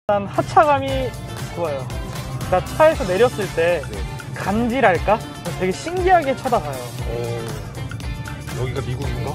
일단 하차감이 좋아요. 그러니까 차에서 내렸을 때 간지랄까? 되게 신기하게 쳐다봐요. 여기가 미국인가?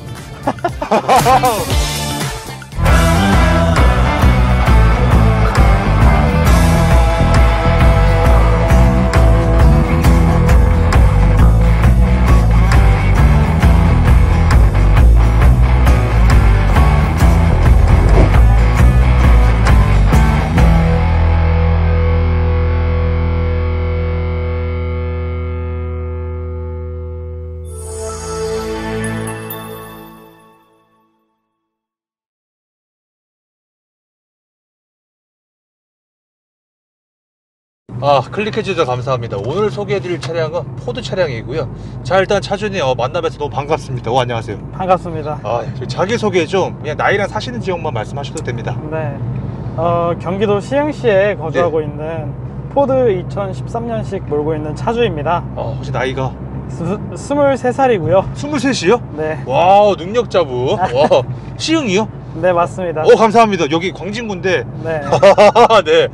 클릭해주셔서 감사합니다. 오늘 소개해드릴 차량은 포드 차량이고요. 자, 일단 차주님 만나뵈서 너무 반갑습니다. 안녕하세요. 반갑습니다. 자기소개 좀 그냥 나이랑 사시는 지역만 말씀하셔도 됩니다. 네, 경기도 시흥시에 거주하고 있는 포드 2013년식 몰고 있는 차주입니다. 혹시 나이가? 23살이고요. 23이요? 네. 와우, 능력자부. 와, 시흥이요? 네, 맞습니다. 감사합니다. 여기 광진구인데. 네. 네.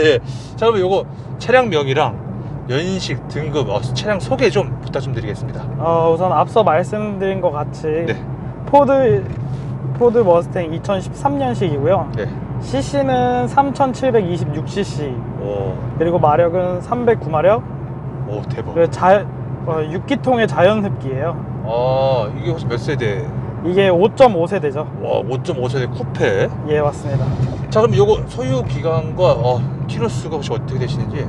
예. 자, 그러면 요거 차량명이랑 연식, 등급, 차량 소개 좀 부탁 좀 드리겠습니다. 우선 앞서 말씀드린 것 같이 네. 포드 머스탱 2013년식이고요. 네. cc는 3726cc. 오. 그리고 마력은 309마력. 오, 대박. 그리고 6기통의 자연흡기예요. 이게 혹시 몇 세대? 이게 5.5세대죠. 와, 5.5세대 쿠페. 예, 맞습니다. 자, 그럼 요거 소유 기간과 키로수가 혹시 어떻게 되시는지?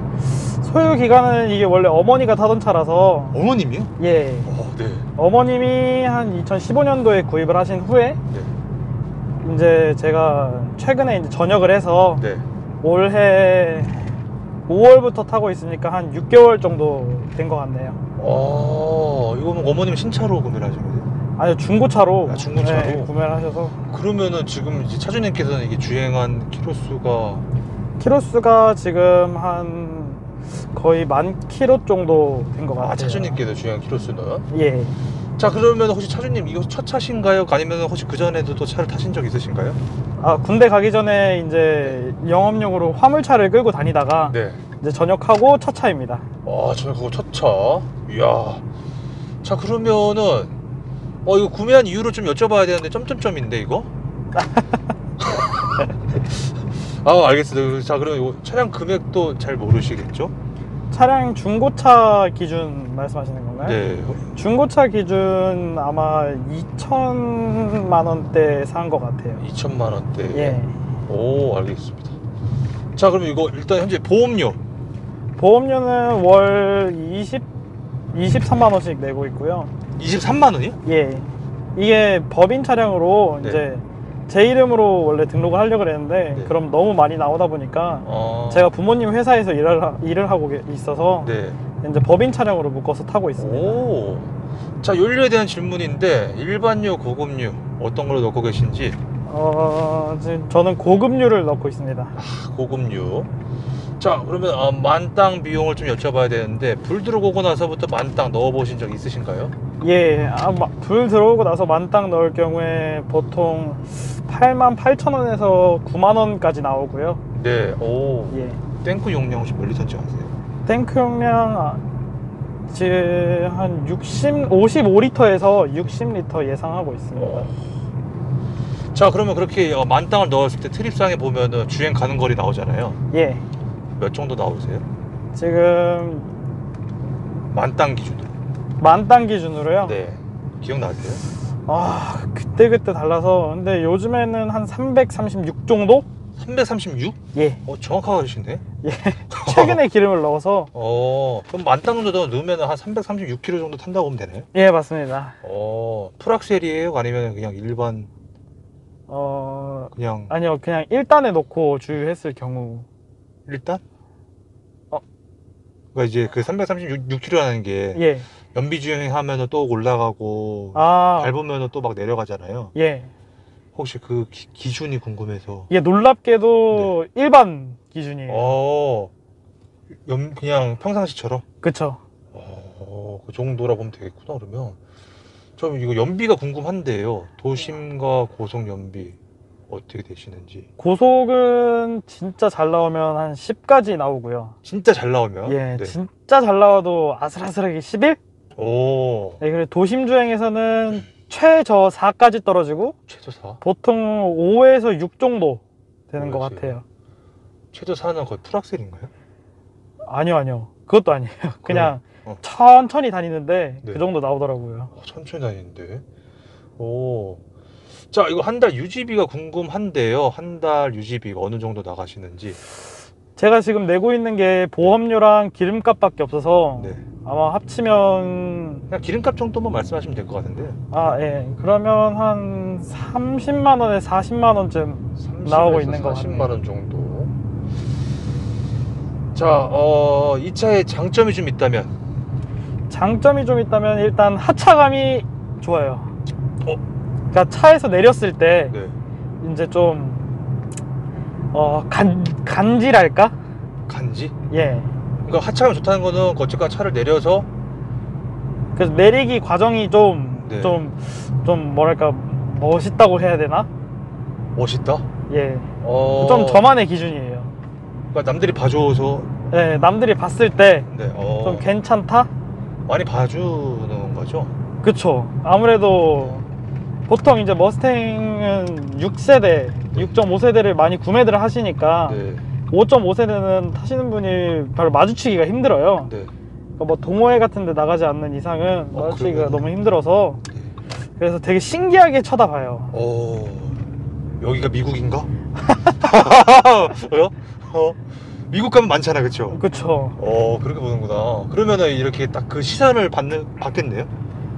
소유 기간은 이게 원래 어머니가 타던 차라서. 어머님이요? 예. 네. 어머님이 한 2015년도에 구입을 하신 후에 네. 이제 제가 최근에 이제 전역을 해서 네. 올해 5월부터 타고 있으니까 한 6개월 정도 된 것 같네요. 이거는 어머님 신차로 구매를 하신 거예요? 아니요, 중고차로. 중고차로? 네, 구매를 하셔서. 그러면은 지금 이제 차주님께서는 이게 주행한 키로수가 지금 한 거의 10,000km 정도 된 것 같아요. 차주님께서 주행한 키로수는? 예. 자, 그러면 혹시 차주님 이거 첫 차신가요? 아니면 혹시 그 전에도 또 차를 타신 적 있으신가요? 군대 가기 전에 이제 영업용으로 화물차를 끌고 다니다가 이제 전역하고 첫 차입니다. 전역하고 첫 차. 이야. 자, 그러면은 이거 구매한 이유를 좀 여쭤봐야 되는데 점점점인데 이거? 알겠습니다. 자, 그럼 이거 차량 금액도 잘 모르시겠죠? 차량 중고차 기준 말씀하시는 건가요? 네. 중고차 기준 아마 2천만 원대 산 것 같아요. 2천만 원대. 예. 오, 알겠습니다. 자, 그럼 이거 일단 현재 보험료는 월 23만 원씩 내고 있고요. 23만 원이요? 예. 이게 법인 차량으로 이제 제 이름으로 원래 등록을 하려고 그랬는데 그럼 너무 많이 나오다 보니까 제가 부모님 회사에서 일을 하고 있어서 이제 법인 차량으로 묶어서 타고 있습니다. 자, 연료에 대한 질문인데 일반유, 고급유 어떤 걸로 넣고 계신지? 지금 저는 고급유를 넣고 있습니다. 고급유. 자, 그러면 만땅 비용을 좀 여쭤봐야 되는데 불 들어오고 나서부터 만땅 넣어보신 적 있으신가요? 예, 불 들어오고 나서 만땅 넣을 경우에 보통 88,000원에서 9만원까지 나오고요. 네. 예. 탱크 용량 혹시 몇 리터인지 아세요? 탱크 용량 지금 한 55리터에서 60리터 예상하고 있습니다. 자, 그러면 그렇게 만땅을 넣었을 때 트립상에 보면은 주행 가는 거리 나오잖아요. 예. 몇 정도 나오세요? 지금 만땅 기준으로. 만땅 기준으로요? 네. 기억나세요? 그때그때 달라서. 근데 요즘에는 한 336 정도? 336? 예. 정확하게 하시네. 예. 최근에 기름을 넣어서. 그럼 만땅 정도 넣으면 한 336km 정도 탄다고 보면 되나요? 예, 맞습니다. 풀악셀이에요? 아니면 그냥 일반? 아니요, 그냥 1단에 넣고 주유했을 경우. 1단? 그러니까 이제 그 336km라는 게 연비 주행하면 또 올라가고 밟으면 또 막 내려가잖아요. 예. 혹시 그 기준이 궁금해서. 이게 놀랍게도 일반 기준이에요. 그냥 평상시처럼? 그쵸. 그 정도라 보면 되겠구나. 그러면 좀 이거 연비가 궁금한데요. 도심과 고속 연비 어떻게 되시는지. 고속은 진짜 잘 나오면 한 10까지 나오고요. 진짜 잘 나오면? 예, 네. 진짜 잘 나와도 아슬아슬하게 11? 오. 네, 그리고 도심 주행에서는 최저 4까지 떨어지고 최저 4? 보통 5에서 6 정도 되는 것 그렇지. 같아요. 최저 4는 거의 풀악셀인가요? 아니요. 그것도 아니에요. 그냥 어. 천천히 다니는데 네. 그 정도 나오더라고요. 천천히 다니는데. 오. 자, 이거 한 달 유지비가 궁금한데요. 한 달 유지비가 어느 정도 나가시는지. 제가 지금 내고 있는 게 보험료랑 기름값밖에 없어서 네. 아마 합치면 그냥 기름값 정도만 말씀하시면 될 것 같은데. 예. 그러면 한 30만 원에 40만 원쯤 나오고 있는 것 같아요. 40만 원 정도. 자, 이 차의 장점이 좀 있다면. 장점이 좀 있다면 일단 하차감이 좋아요. 그러니까 차에서 내렸을 때 네. 이제 좀 간지랄까? 간지? 예. 그러니까 하차감이 좋다는 거는 어쨌건 차를 내려서. 그래서 내리기 과정이 좀 네. 뭐랄까 멋있다고 해야 되나? 멋있다? 예. 좀 저만의 기준이에요. 그러니까 남들이 봐줘서. 예, 남들이 봤을 때 좀 네. 괜찮다? 많이 봐주는 거죠? 그쵸. 아무래도 보통 이제 머스탱은 6세대, 6.5세대를 많이 구매를 하시니까 네. 5.5세대는 타시는 분이 별로 마주치기가 힘들어요. 네. 그러니까 뭐 동호회 같은 데 나가지 않는 이상은 마주치기가 그러면은- 너무 힘들어서 네. 그래서 되게 신기하게 쳐다봐요. 여기가 미국인가? 미국 가면 많잖아, 그쵸? 그쵸. 그렇게 보는구나. 그러면은 이렇게 딱 그 시선을 받겠네요?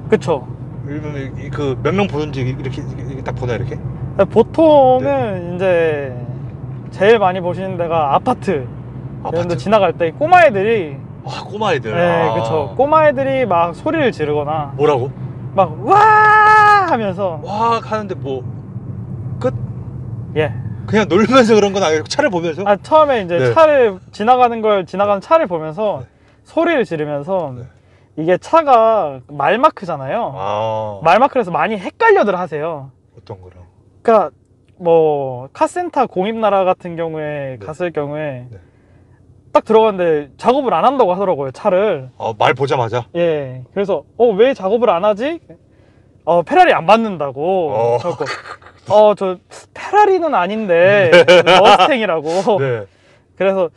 그쵸. 그러면 그 몇 명 보는지 이렇게 딱 보나, 이렇게? 보통은 이제 제일 많이 보시는 데가 아파트 이런 데 지나갈 때 꼬마 애들이 꼬마 애들. 네, 그쵸. 꼬마 애들이 막 소리를 지르거나 뭐라고? 막 와 하면서 와 하는데 뭐 끝? 예. 그냥 놀면서 그런 건 아니고 차를 보면서? 처음에 이제 네. 지나가는 차를 보면서 네. 소리를 지르면서 네. 이게 차가 말마크잖아요. 말마크라서 많이 헷갈려들 하세요. 어떤 거랑? 그러니까 뭐 카센터 공입나라 같은 경우에 네. 갔을 경우에 네. 딱 들어갔는데 작업을 안 한다고 하더라고요, 차를. 말 보자마자? 예. 그래서 왜 작업을 안 하지? 페라리 안 받는다고. 그래갖고 저 페라리는 아닌데 머스탱이라고. 네. 그래서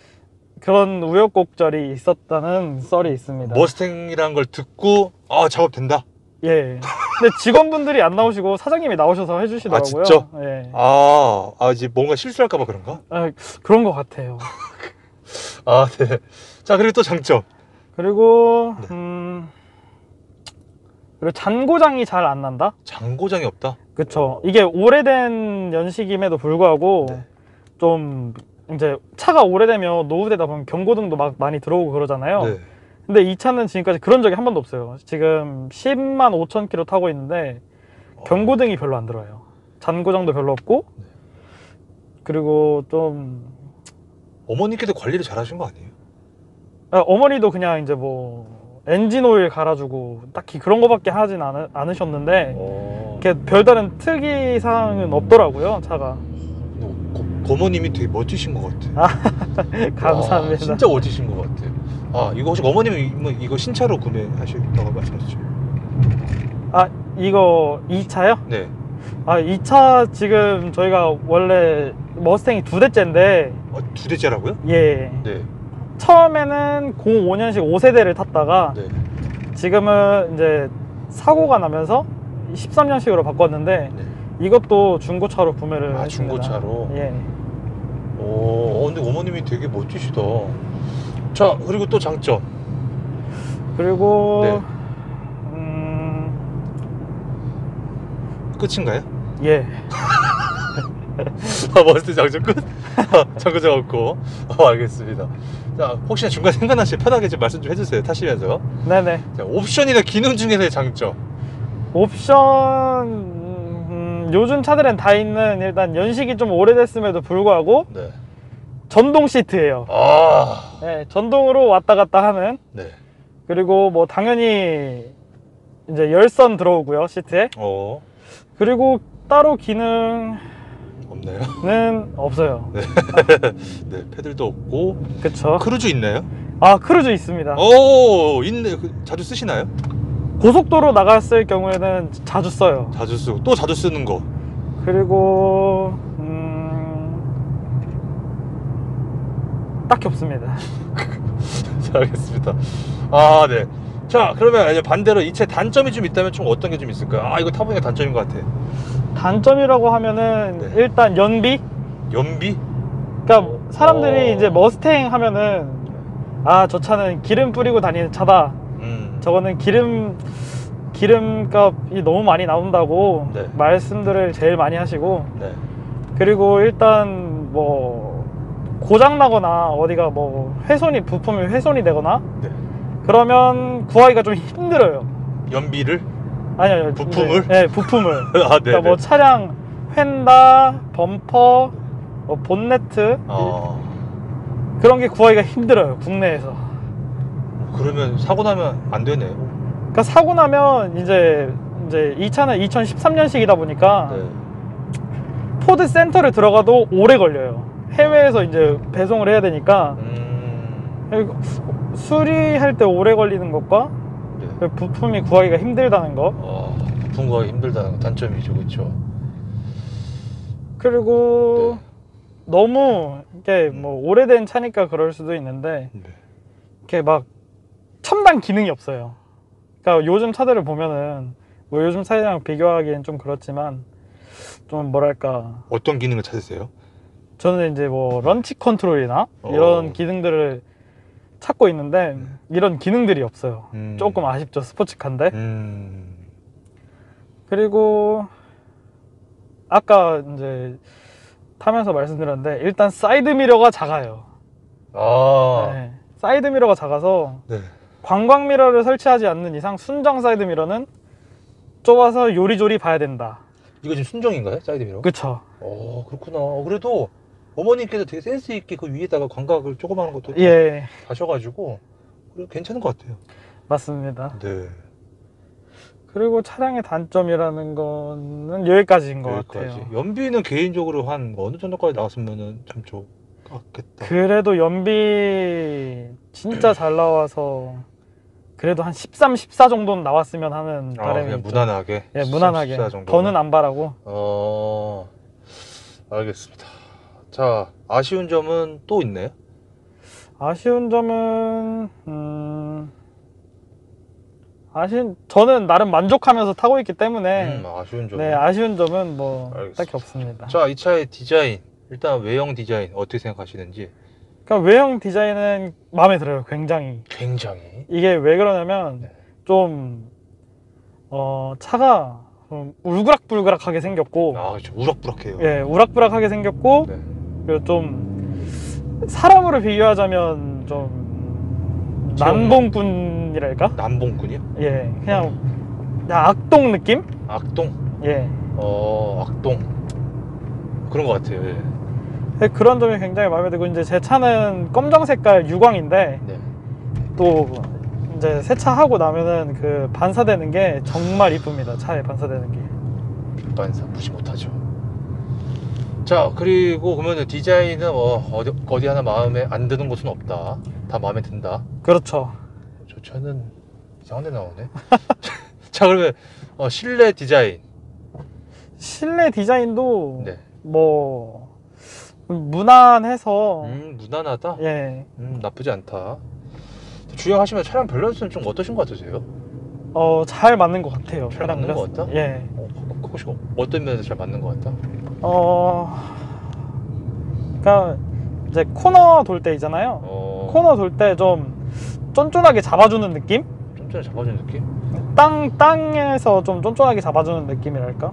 그런 우여곡절이 있었다는 썰이 있습니다. 머스탱이라는 걸 듣고 작업된다? 예. 근데 직원분들이 안 나오시고 사장님이 나오셔서 해주시더라고요. 진짜? 예. 이제 뭔가 실수할까봐 그런가? 그런 것 같아요. 네. 자, 그리고 또 장점. 그리고 네. 그리고 잔고장이 잘 안 난다? 잔고장이 없다? 그쵸. 이게 오래된 연식임에도 불구하고 네. 좀 이제 차가 오래되면 노후되다 보면 경고등도 막 많이 들어오고 그러잖아요. 네. 근데 이 차는 지금까지 그런 적이 한 번도 없어요. 지금 10만 5천 킬로 타고 있는데 경고등이 별로 안 들어요. 잔고장도 별로 없고. 네. 그리고 좀 어머니께도 관리를 잘 하신 거 아니에요? 어머니도 그냥 이제 뭐 엔진 오일 갈아주고 딱히 그런 거밖에 하진 않으셨는데 이렇게 별다른 특이사항은 없더라고요, 차가. 고모님이 되게 멋지신 것 같아. 감사합니다. 진짜 멋지신 것 같아. 이거 혹시 어머님은 이거 신차로 구매하셨다고 말씀하셨죠? 이거 이 차요? 네. 이 차 지금 저희가 원래 머스탱이 2대째인데 2대째라고요? 예. 네. 처음에는 05년식 5세대를 탔다가 네. 지금은 이제 사고가 나면서 13년식으로 바꿨는데 네. 이것도 중고차로 구매를 했습니다. 중고차로? 예. 근데 어머님이 되게 멋지시다. 자, 그리고 또 장점. 그리고 네. 끝인가요? 예. 머스탱 장점 끝? 장고장 없고. 알겠습니다. 자, 혹시나 중간에 생각나시면 편하게 좀 말씀 좀 해주세요, 타시면서. 네네. 자, 옵션이나 기능 중에서의 장점. 옵션 요즘 차들엔 다 있는 일단 연식이 좀 오래됐음에도 불구하고 네. 전동 시트예요. 네, 전동으로 왔다 갔다 하는. 네. 그리고 뭐 당연히 이제 열선 들어오고요, 시트에. 그리고 따로 기능 없나요? 는 없어요. 네. 네, 패들도 없고. 그쵸. 크루즈 있나요? 아, 크루즈 있습니다. 오, 있네. 자주 쓰시나요? 고속도로 나갔을 경우에는 자주 써요. 자주 쓰고 또 자주 쓰는 거. 그리고 딱히 없습니다. 자, 알겠습니다. 아, 네. 자, 그러면 이제 반대로 이 차 단점이 좀 있다면 좀 어떤 게 좀 있을까요? 아, 이거 타보니까 단점인 것 같아. 단점이라고 하면은 네. 일단 연비? 연비? 그러니까 사람들이 이제 머스탱 하면은 아, 저 차는 기름 뿌리고 다니는 차다. 저거는 기름값이 너무 많이 나온다고 네. 말씀들을 제일 많이 하시고, 네. 그리고 일단 뭐 고장 나거나 어디가 뭐 부품이 훼손이 되거나 네. 그러면 구하기가 좀 힘들어요. 연비를? 아니요, 부품을? 네, 부품을. 아, 네. 그러니까 뭐 차량 휀다, 범퍼, 뭐 본네트 그런 게 구하기가 힘들어요, 국내에서. 그러면 사고 나면 안 되네요. 그러니까 사고 나면 이제 이 차는 2013년식이다 보니까 네. 포드 센터를 들어가도 오래 걸려요. 해외에서 이제 배송을 해야 되니까 수리할 때 오래 걸리는 것과 네. 부품이 구하기가 힘들다는 거. 부품 구하기 힘들다는 거 단점이죠, 그렇죠? 그리고 네. 너무 이게 뭐 오래된 차니까 그럴 수도 있는데 네. 이렇게 막 첨단 기능이 없어요. 그러니까 요즘 차들을 보면은 뭐 요즘 차량이랑 비교하기엔 좀 그렇지만 좀 뭐랄까, 어떤 기능을 찾으세요? 저는 이제 뭐 런치 컨트롤이나 이런 기능들을 찾고 있는데 이런 기능들이 없어요. 조금 아쉽죠, 스포츠카인데. 그리고 아까 이제 타면서 말씀드렸는데 일단 사이드 미러가 작아요. 네, 사이드 미러가 작아서 네. 광광 미러를 설치하지 않는 이상 순정 사이드 미러는 좁아서 요리조리 봐야 된다. 이거 지금 순정인가요? 사이드 미러? 그쵸. 그렇구나. 그래도 어머님께서 되게 센스 있게 그 위에다가 광각을 조그마한 것도 예, 다셔가지고 괜찮은 것 같아요. 맞습니다. 네. 그리고 차량의 단점이라는 거는 여기까지인 것 같아요. 연비는 개인적으로 한 어느 정도까지 나왔으면 참 좋겠다. 그래도 연비 진짜 잘 나와서 그래도 한 13, 14 정도는 나왔으면 하는 바람이 그냥 있죠. 무난하게? 예, 무난하게. 14 정도는? 더는 안 바라고. 알겠습니다. 자, 아쉬운 점은 또 있나요? 아쉬운 점은 저는 나름 만족하면서 타고 있기 때문에 아쉬운 점은? 네, 아쉬운 점은 뭐 알겠습니다. 딱히 없습니다. 자, 이 차의 디자인, 일단 외형 디자인 어떻게 생각하시는지? 그러니까 외형 디자인은 마음에 들어요. 굉장히. 이게 왜 그러냐면 좀 차가 좀 울그락불그락하게 생겼고, 그렇죠. 우락부락해요. 예, 우락부락하게 생겼고, 네. 그리고 좀 사람으로 비교하자면 좀 남봉꾼이랄까? 남봉꾼이요? 예, 그냥 악동 느낌? 악동? 예. 악동. 그런 것 같아요. 예. 네, 그런 점이 굉장히 마음에 들고, 이제 제 차는 검정 색깔 유광인데 네. 또 이제 세차하고 나면은 그 반사되는 게 정말 이쁩니다. 차에 반사되는 게. 빛반사 무시 못하죠. 자, 그리고 그러면 디자인은 어디 하나 마음에 안 드는 곳은 없다. 다 마음에 든다. 그렇죠. 저 차는 이상한 데 나오네. 자, 그러면 실내 디자인. 실내 디자인도 네. 뭐 무난해서 무난하다? 예. 나쁘지 않다. 주행하시면 차량 밸런스는 좀 어떠신 것 같으세요? 잘 맞는 것 같아요. 잘 맞는 것 같다? 예. 혹시 어떤 면에서 잘 맞는 것 같다? 그러니까 이제 코너 돌 때 있잖아요. 코너 돌 때 좀 쫀쫀하게 잡아주는 느낌? 쫀쫀하게 잡아주는 느낌? 땅에서 좀 쫀쫀하게 잡아주는 느낌이랄까?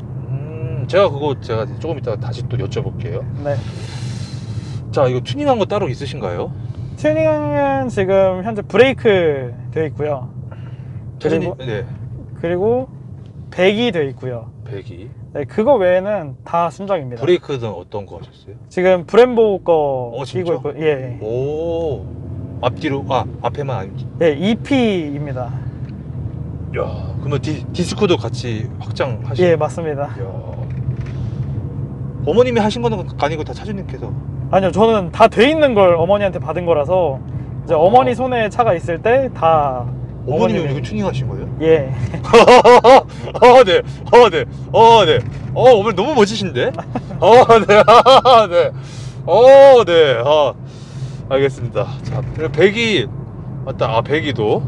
제가 조금 이따가 다시 또 여쭤볼게요. 네. 자, 이거 튜닝한 거 따로 있으신가요? 튜닝은 지금 현재 브레이크 되어 있고요. 그리고 배기 되어 있고요. 배기. 네, 그거 외에는 다 순정입니다. 브레이크는 어떤 거 하셨어요? 지금 브렘보 거 진짜? 끼고 있고, 예. 오, 앞뒤로, 앞에만 아니지? 예, EP입니다. 야, 그러면 디스크도 같이 확장하시고? 예, 맞습니다. 야, 어머님이 하신 거는 아니고 다 차주님께서? 아니요, 저는 다 돼 있는 걸 어머니한테 받은 거라서 이제 어머니 손에 차가 있을 때 다 어머님이 이거 튜닝하신 거예요? 예. 네. 네. 네. 어머니 너무 멋지신데? 네. 네. 네. 알겠습니다. 자, 배기 맞다. 배기도.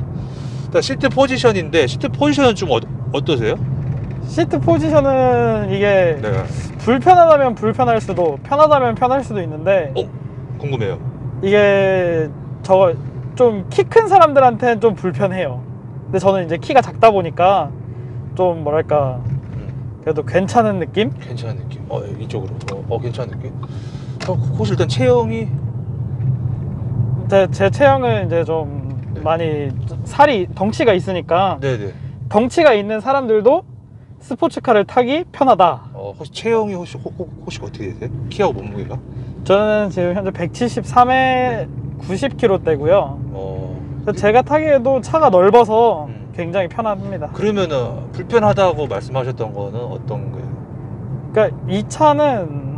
일단 시트 포지션인데 시트 포지션은 좀 어떠세요? 시트 포지션은 이게 네. 불편하다면 불편할 수도, 편하다면 편할 수도 있는데 궁금해요. 이게 저 좀 키 큰 사람들한테는 좀 불편해요. 근데 저는 이제 키가 작다 보니까 좀 뭐랄까 그래도 괜찮은 느낌? 괜찮은 느낌. 이쪽으로. 괜찮은 느낌. 혹시 일단 체형이 제 체형은 이제 좀 네. 많이 살이 덩치가 있으니까 네네. 덩치가 있는 사람들도 스포츠카를 타기 편하다. 혹시 체형이 혹시 어떻게 되세요? 키하고 몸무게가? 저는 지금 현재 173에 90kg대고요. 제가 타기에도 차가 넓어서 굉장히 편합니다. 그러면은 불편하다고 말씀하셨던 거는 어떤 거예요? 그러니까 이 차는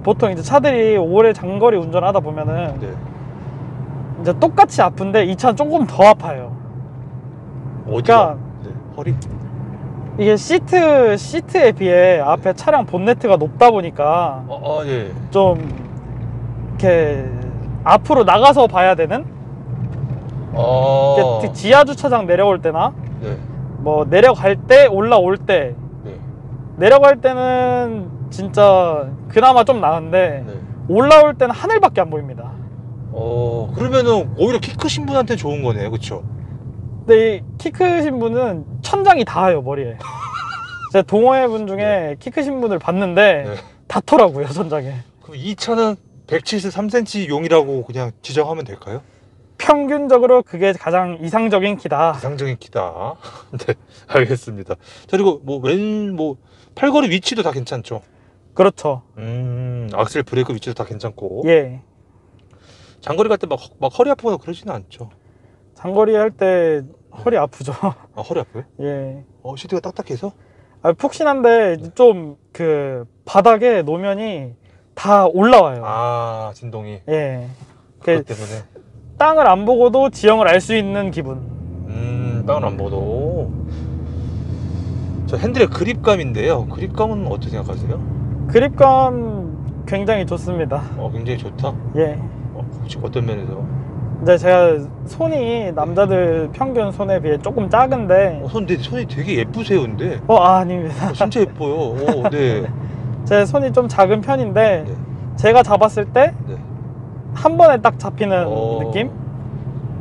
보통 이제 차들이 오래 장거리 운전하다 보면은 네. 이제 똑같이 아픈데 이 차는 조금 더 아파요. 어디가? 네. 허리? 이게 시트에 비해 앞에 차량 본네트가 높다 보니까 예. 좀 이렇게 앞으로 나가서 봐야 되는 이렇게 지하 주차장 내려올 때나 네. 뭐 내려갈 때 올라올 때 네. 내려갈 때는 진짜 그나마 좀 나은데 네. 올라올 때는 하늘밖에 안 보입니다. 그러면은 오히려 키 크신 분한테 좋은 거네요, 그쵸? 근데 이 키 크신 분은 천장이 닿아요, 머리에. 제가 동호회 분 중에 키 크신 분을 봤는데 네. 닿더라고요, 천장에. 그럼 이 차는 173cm 용이라고 그냥 지정하면 될까요? 평균적으로 그게 가장 이상적인 키다. 이상적인 키다. 네, 알겠습니다. 자, 그리고 팔걸이 위치도 다 괜찮죠? 그렇죠. 악셀 브레이크 위치도 다 괜찮고. 예. 장거리 갈 때 막 허리 아프거나 그러지는 않죠? 장거리 할 때 허리 아프죠. 허리 아파요? 예. 시트가 딱딱해서? 푹신한데 좀 그 바닥에 노면이 다 올라와요. 진동이. 예. 그것 때문에. 땅을 안 보고도 지형을 알 수 있는 기분. 땅을 안 보고도. 자, 핸들의 그립감인데요. 그립감은 어떻게 생각하세요? 그립감 굉장히 좋습니다. 굉장히 좋다? 예. 혹시 어떤 면에서? 이제 제가 손이 남자들 평균 손에 비해 조금 작은데 손이 되게 예쁘세요, 근데. 아닙니다. 진짜 예뻐요. 네. 제 손이 좀 작은 편인데 네. 제가 잡았을 때 한 네. 번에 딱 잡히는 느낌?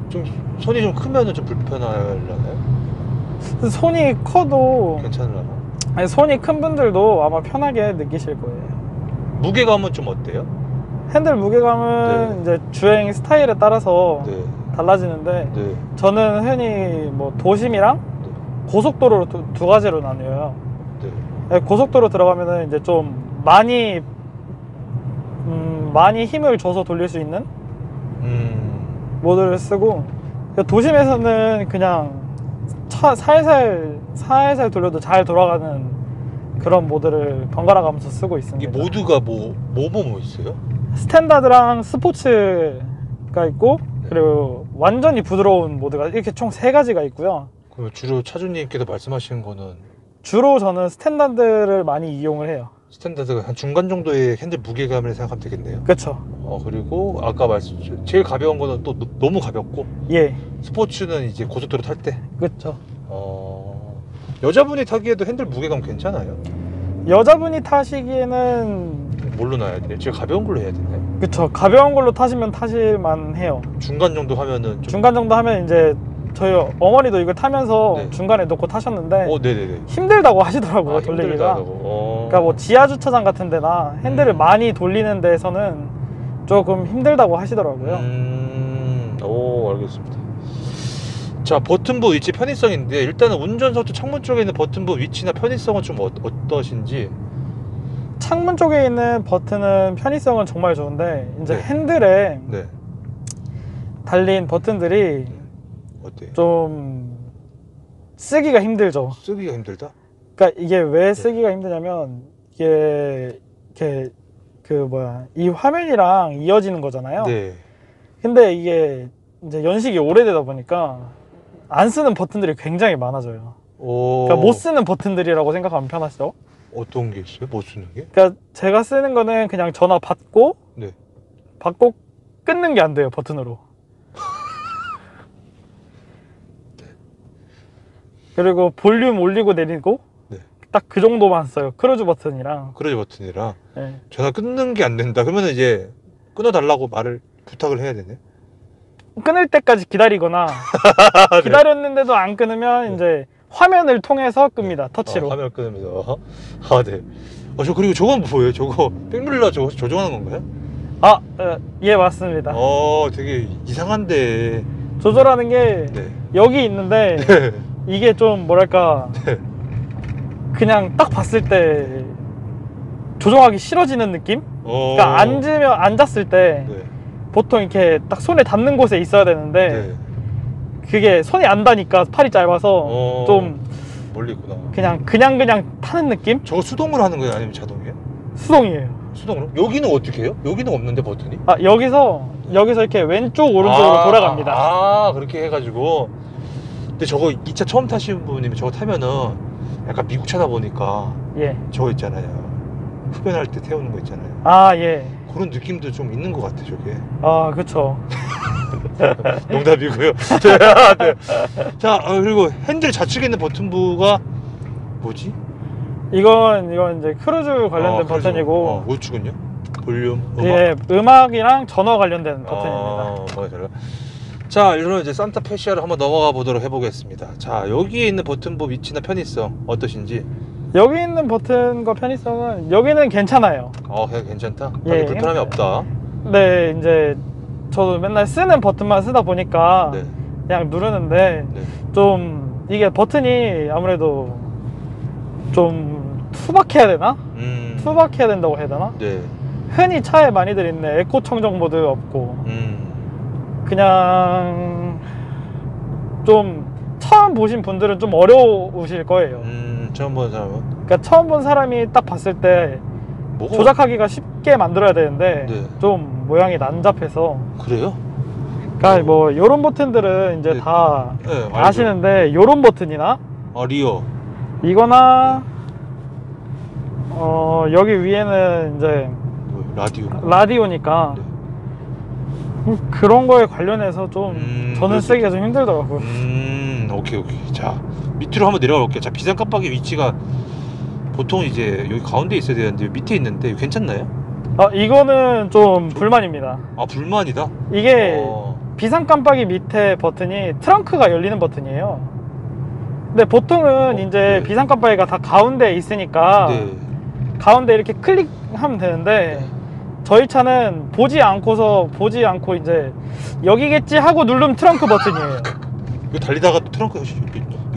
좀 손이 좀 크면은 좀 불편하려나요? 손이 커도 괜찮으려나? 아니, 손이 큰 분들도 아마 편하게 느끼실 거예요. 무게감은 좀 어때요? 핸들 무게감은 이제 주행 스타일에 따라서 달라지는데 저는 흔히 뭐 도심이랑 고속도로로 두 가지로 나뉘어요. 고속도로 들어가면은 이제 좀 많이 힘을 줘서 돌릴 수 있는 모드를 쓰고, 도심에서는 그냥 차 살살 돌려도 잘 돌아가는 그런 모드를 번갈아 가면서 쓰고 있습니다. 이게 모드가 뭐 있어요? 스탠다드랑 스포츠가 있고 그리고 완전히 부드러운 모드가 이렇게 총 3가지가 있고요. 그럼 주로 차주님께서 말씀하시는 거는? 주로 저는 스탠다드를 많이 이용을 해요. 스탠다드가 한 중간 정도의 핸들 무게감을 생각하면 되겠네요. 그렇죠. 그리고 아까 제일 가벼운 거는 또 너무 가볍고, 예, 스포츠는 이제 고속도로 탈 때. 그렇죠. 여자분이 타기에도 핸들 무게감 괜찮아요? 여자분이 타시기에는 뭘로 놔야 돼요? 제일 가벼운 걸로 해야 되나요? 그쵸, 가벼운 걸로 타시면 타실만 해요. 중간 정도 하면은 중간 정도 하면 이제 저희 어머니도 이걸 타면서 네. 중간에 놓고 타셨는데 네네네. 힘들다고 하시더라고요, 돌리기가. 힘들다고. 그러니까 뭐 지하 주차장 같은 데나 핸들을 많이 돌리는 데서는 조금 힘들다고 하시더라고요. 알겠습니다. 자, 버튼부 위치 편의성인데 일단은 운전석도 창문 쪽에 있는 버튼부 위치나 편의성은 좀 어떠신지? 창문 쪽에 있는 버튼은 편의성은 정말 좋은데 이제 핸들에 달린 버튼들이 어때요? 좀 쓰기가 힘들죠. 쓰기가 힘들다? 그러니까 이게 왜 쓰기가 힘드냐면 이게 이렇게 이 화면이랑 이어지는 거잖아요. 네. 근데 이게 이제 연식이 오래되다 보니까 안 쓰는 버튼들이 굉장히 많아져요. 그러니까 못 쓰는 버튼들이라고 생각하면 편하시죠? 어떤 게 있어요? 못 쓰는 게? 그러니까 제가 쓰는 거는 그냥 전화 받고 네. 받고 끊는 게 안 돼요, 버튼으로. 네. 그리고 볼륨 올리고 내리고 네. 딱 그 정도만 써요. 크루즈 버튼이랑. 크루즈 버튼이랑. 네. 전화 끊는 게 안 된다. 그러면 이제 끊어달라고 부탁을 해야 되네. 끊을 때까지 기다리거나 네. 기다렸는데도 안 끊으면 이제 화면을 통해서 끕니다. 터치로. 화면 끊으면서. 아, 네. 저 그리고 저건 뭐예요? 저거 백룰러 저거 조정하는 건가요? 예, 맞습니다. 되게 이상한데. 조절하는 게 네. 여기 있는데 네. 이게 좀 뭐랄까 네. 그냥 딱 봤을 때 조정하기 싫어지는 느낌? 그러니까 앉았을 때 네. 보통 이렇게 딱 손에 닿는 곳에 있어야 되는데 네. 그게 손이 안 닿으니까 팔이 짧아서 좀 멀리 있구나. 그냥 타는 느낌? 저거 수동으로 하는 거예요? 아니면 자동이에요? 수동이에요. 수동으로? 여기는 어떻게 해요? 여기는 없는데 버튼이? 여기서 이렇게 왼쪽 오른쪽으로 돌아갑니다. 그렇게 해가지고. 근데 저거 이 차 처음 타시는 분이면 저거 타면은 약간 미국 차다 보니까 예. 저거 있잖아요. 흡연할 때 태우는 거 있잖아요. 예. 그런 느낌도 좀 있는 것 같아, 저게. 그쵸. 농담이고요. 네. 자, 그리고 핸들 좌측에 있는 버튼부가 뭐지? 이건 이제 크루즈 관련된 크루즈. 버튼이고 우측은요? 볼륨, 음악? 예, 음악이랑 전화 관련된 버튼입니다. 뭐가 달라? 자, 이러면 이제 산타페 시아로 한번 넘어가 보도록 해보겠습니다. 자, 여기에 있는 버튼부 위치나 편의성 어떠신지? 여기 있는 버튼과 편의성은 여기는 괜찮아요. 그냥 괜찮다? 예, 불편함이 없다. 네, 이제 저도 맨날 쓰는 버튼만 쓰다 보니까 네. 그냥 누르는데 네. 좀 이게 버튼이 아무래도 좀 투박해야 되나? 투박해야 된다고 해야 되나? 네. 흔히 차에 많이들 있는 에코 청정 모드 없고 그냥 좀 처음 보신 분들은 좀 어려우실 거예요. 처음 본 사람은? 그러니까 처음 본 사람이 딱 봤을 때 조작하기가 쉽게 만들어야 되는데 네. 좀 모양이 난잡해서. 그래요? 그러니까 뭐 요런 버튼들은 이제 네. 다 네, 아시는데 요런 버튼이나 리어 이거나 여기 위에는 이제 라디오. 라디오니까 네. 그런 거에 관련해서 좀 저는 쓰기가 좀 힘들더라고요. 오케이. 자, 밑으로 한번 내려가 볼게요. 자, 비상 깜빡이 위치가 보통 이제 여기 가운데 있어야 되는데 밑에 있는데 괜찮나요? 이거는 좀 불만입니다. 불만이다? 이게 비상 깜빡이 밑에 버튼이 트렁크가 열리는 버튼이에요. 근데 보통은 이제 네. 비상 깜빡이가 다 가운데에 있으니까 네. 가운데 이렇게 클릭하면 되는데 네. 저희 차는 보지 않고 이제 여기겠지 하고 누르면 트렁크 버튼이에요. 이거 달리다가 트렁크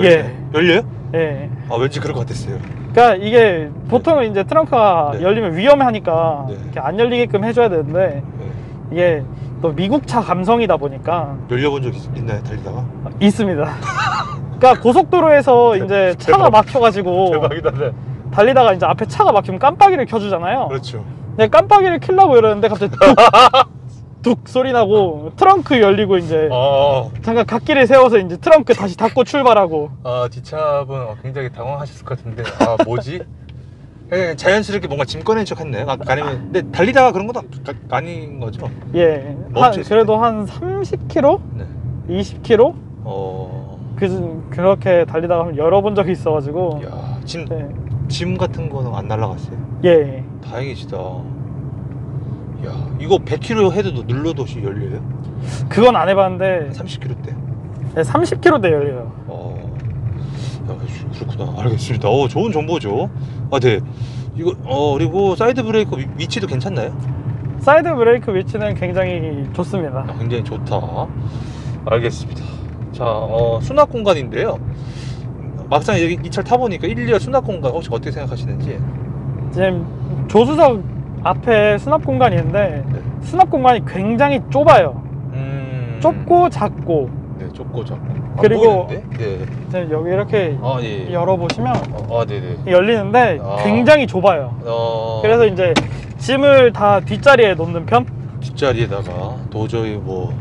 예. 열려요? 예. 왠지 그럴 것 같았어요. 그러니까 이게 보통은 이제 트렁크가 네. 열리면 위험하니까 네. 이렇게 안 열리게끔 해줘야 되는데 네. 이게 또 미국 차 감성이다 보니까 열려본 적 있나요? 달리다가? 있습니다. 그러니까 고속도로에서 이제 차가 막혀가지고 대박이다. 네. 달리다가 이제 앞에 차가 막히면 깜빡이를 켜주잖아요. 그렇죠. 근데 깜빡이를 켜려고 이러는데 갑자기 뚝 소리 나고 트렁크 열리고 이제 잠깐 갓길에 세워서 이제 트렁크 다시 닫고 출발하고. 뒷차분 굉장히 당황하셨을 것 같은데 뭐지? 그냥 자연스럽게 뭔가 짐 꺼낸 척 했네. 아니면 근데 달리다가 그런 것도 아닌 거죠? 예. 그래도 한 30km? 네. 20km? 그렇게 달리다가 한번 열어본 적이 있어가지고. 야, 네. 짐 같은 거는 안 날라갔어요? 예. 다행이시다. 야, 이거 100km 해도 눌러도 혹시 열려요? 그건 안 해봤는데 30km대? 네, 30km대 열려요. 야, 그렇구나. 알겠습니다. 좋은 정보죠. 네. 이거 그리고 사이드 브레이크 위치도 괜찮나요? 사이드 브레이크 위치는 굉장히 좋습니다. 굉장히 좋다. 알겠습니다. 자, 수납 공간인데요. 막상 여기 이 차를 타보니까 1.2열 수납 공간 혹시 어떻게 생각하시는지? 지금 조수석 앞에 수납 공간이 있는데 네. 수납 공간이 굉장히 좁아요. 좁고 작고 네, 좁고 작고. 그리고 네. 이제 여기 이렇게 예. 열어보시면 네네. 열리는데 굉장히 좁아요. 그래서 이제 짐을 다 뒷자리에 놓는 편? 뒷자리에다가 도저히 뭐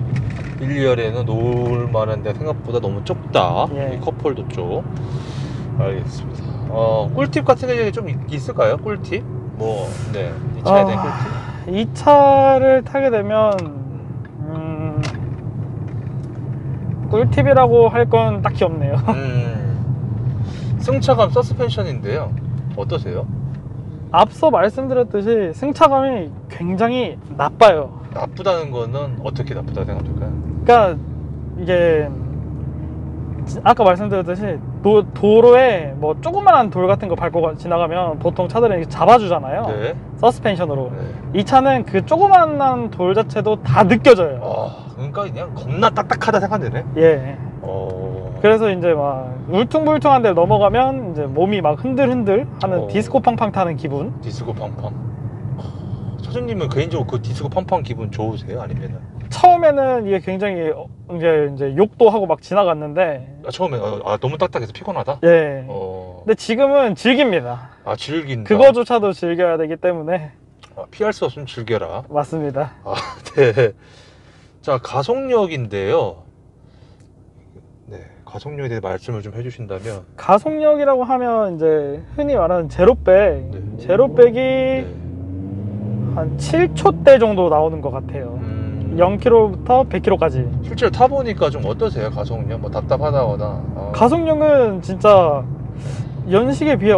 1열에는 놓을 만한데 생각보다 너무 좁다. 예. 이 컵홀더 쪽. 알겠습니다. 꿀팁 같은 게 좀 있을까요? 꿀팁? 뭐, 네. 이 차에 대한 꿀팁? 이 차를 타게 되면 꿀팁이라고 할 건 딱히 없네요. 승차감 서스펜션인데요. 어떠세요? 앞서 말씀드렸듯이 승차감이 굉장히 나빠요. 나쁘다는 거는 어떻게 나쁘다고 생각할까요? 그러니까 이게 아까 말씀드렸듯이 도로에 뭐 조그만한 돌 같은 거 밟고 지나가면 보통 차들은 이렇게 잡아주잖아요. 네. 서스펜션으로. 네. 이 차는 그 조그만한 돌 자체도 다 느껴져요. 그러니까 그냥 겁나 딱딱하다 생각되네. 예. 그래서 이제 막 울퉁불퉁한 데를 넘어가면 이제 몸이 막 흔들흔들 하는 디스코 팡팡 타는 기분. 디스코 팡팡. 차주님은 개인적으로 그 디스코 팡팡 기분 좋으세요? 아니면은? 처음에는 이게 굉장히 이제 욕도 하고 막 지나갔는데. 처음에 너무 딱딱해서 피곤하다? 예. 근데 지금은 즐깁니다. 즐긴다. 그거조차도 즐겨야 되기 때문에. 피할 수 없으면 즐겨라. 맞습니다. 네. 자, 가속력인데요. 네, 가속력에 대해 말씀을 좀 해주신다면. 가속력이라고 하면 이제 흔히 말하는 제로백. 네. 제로백이 한 7초대 정도 나오는 것 같아요. 0km부터 100km까지. 실제로 타보니까 좀 어떠세요? 가속력? 뭐 답답하다거나. 가속력은 진짜 연식에 비해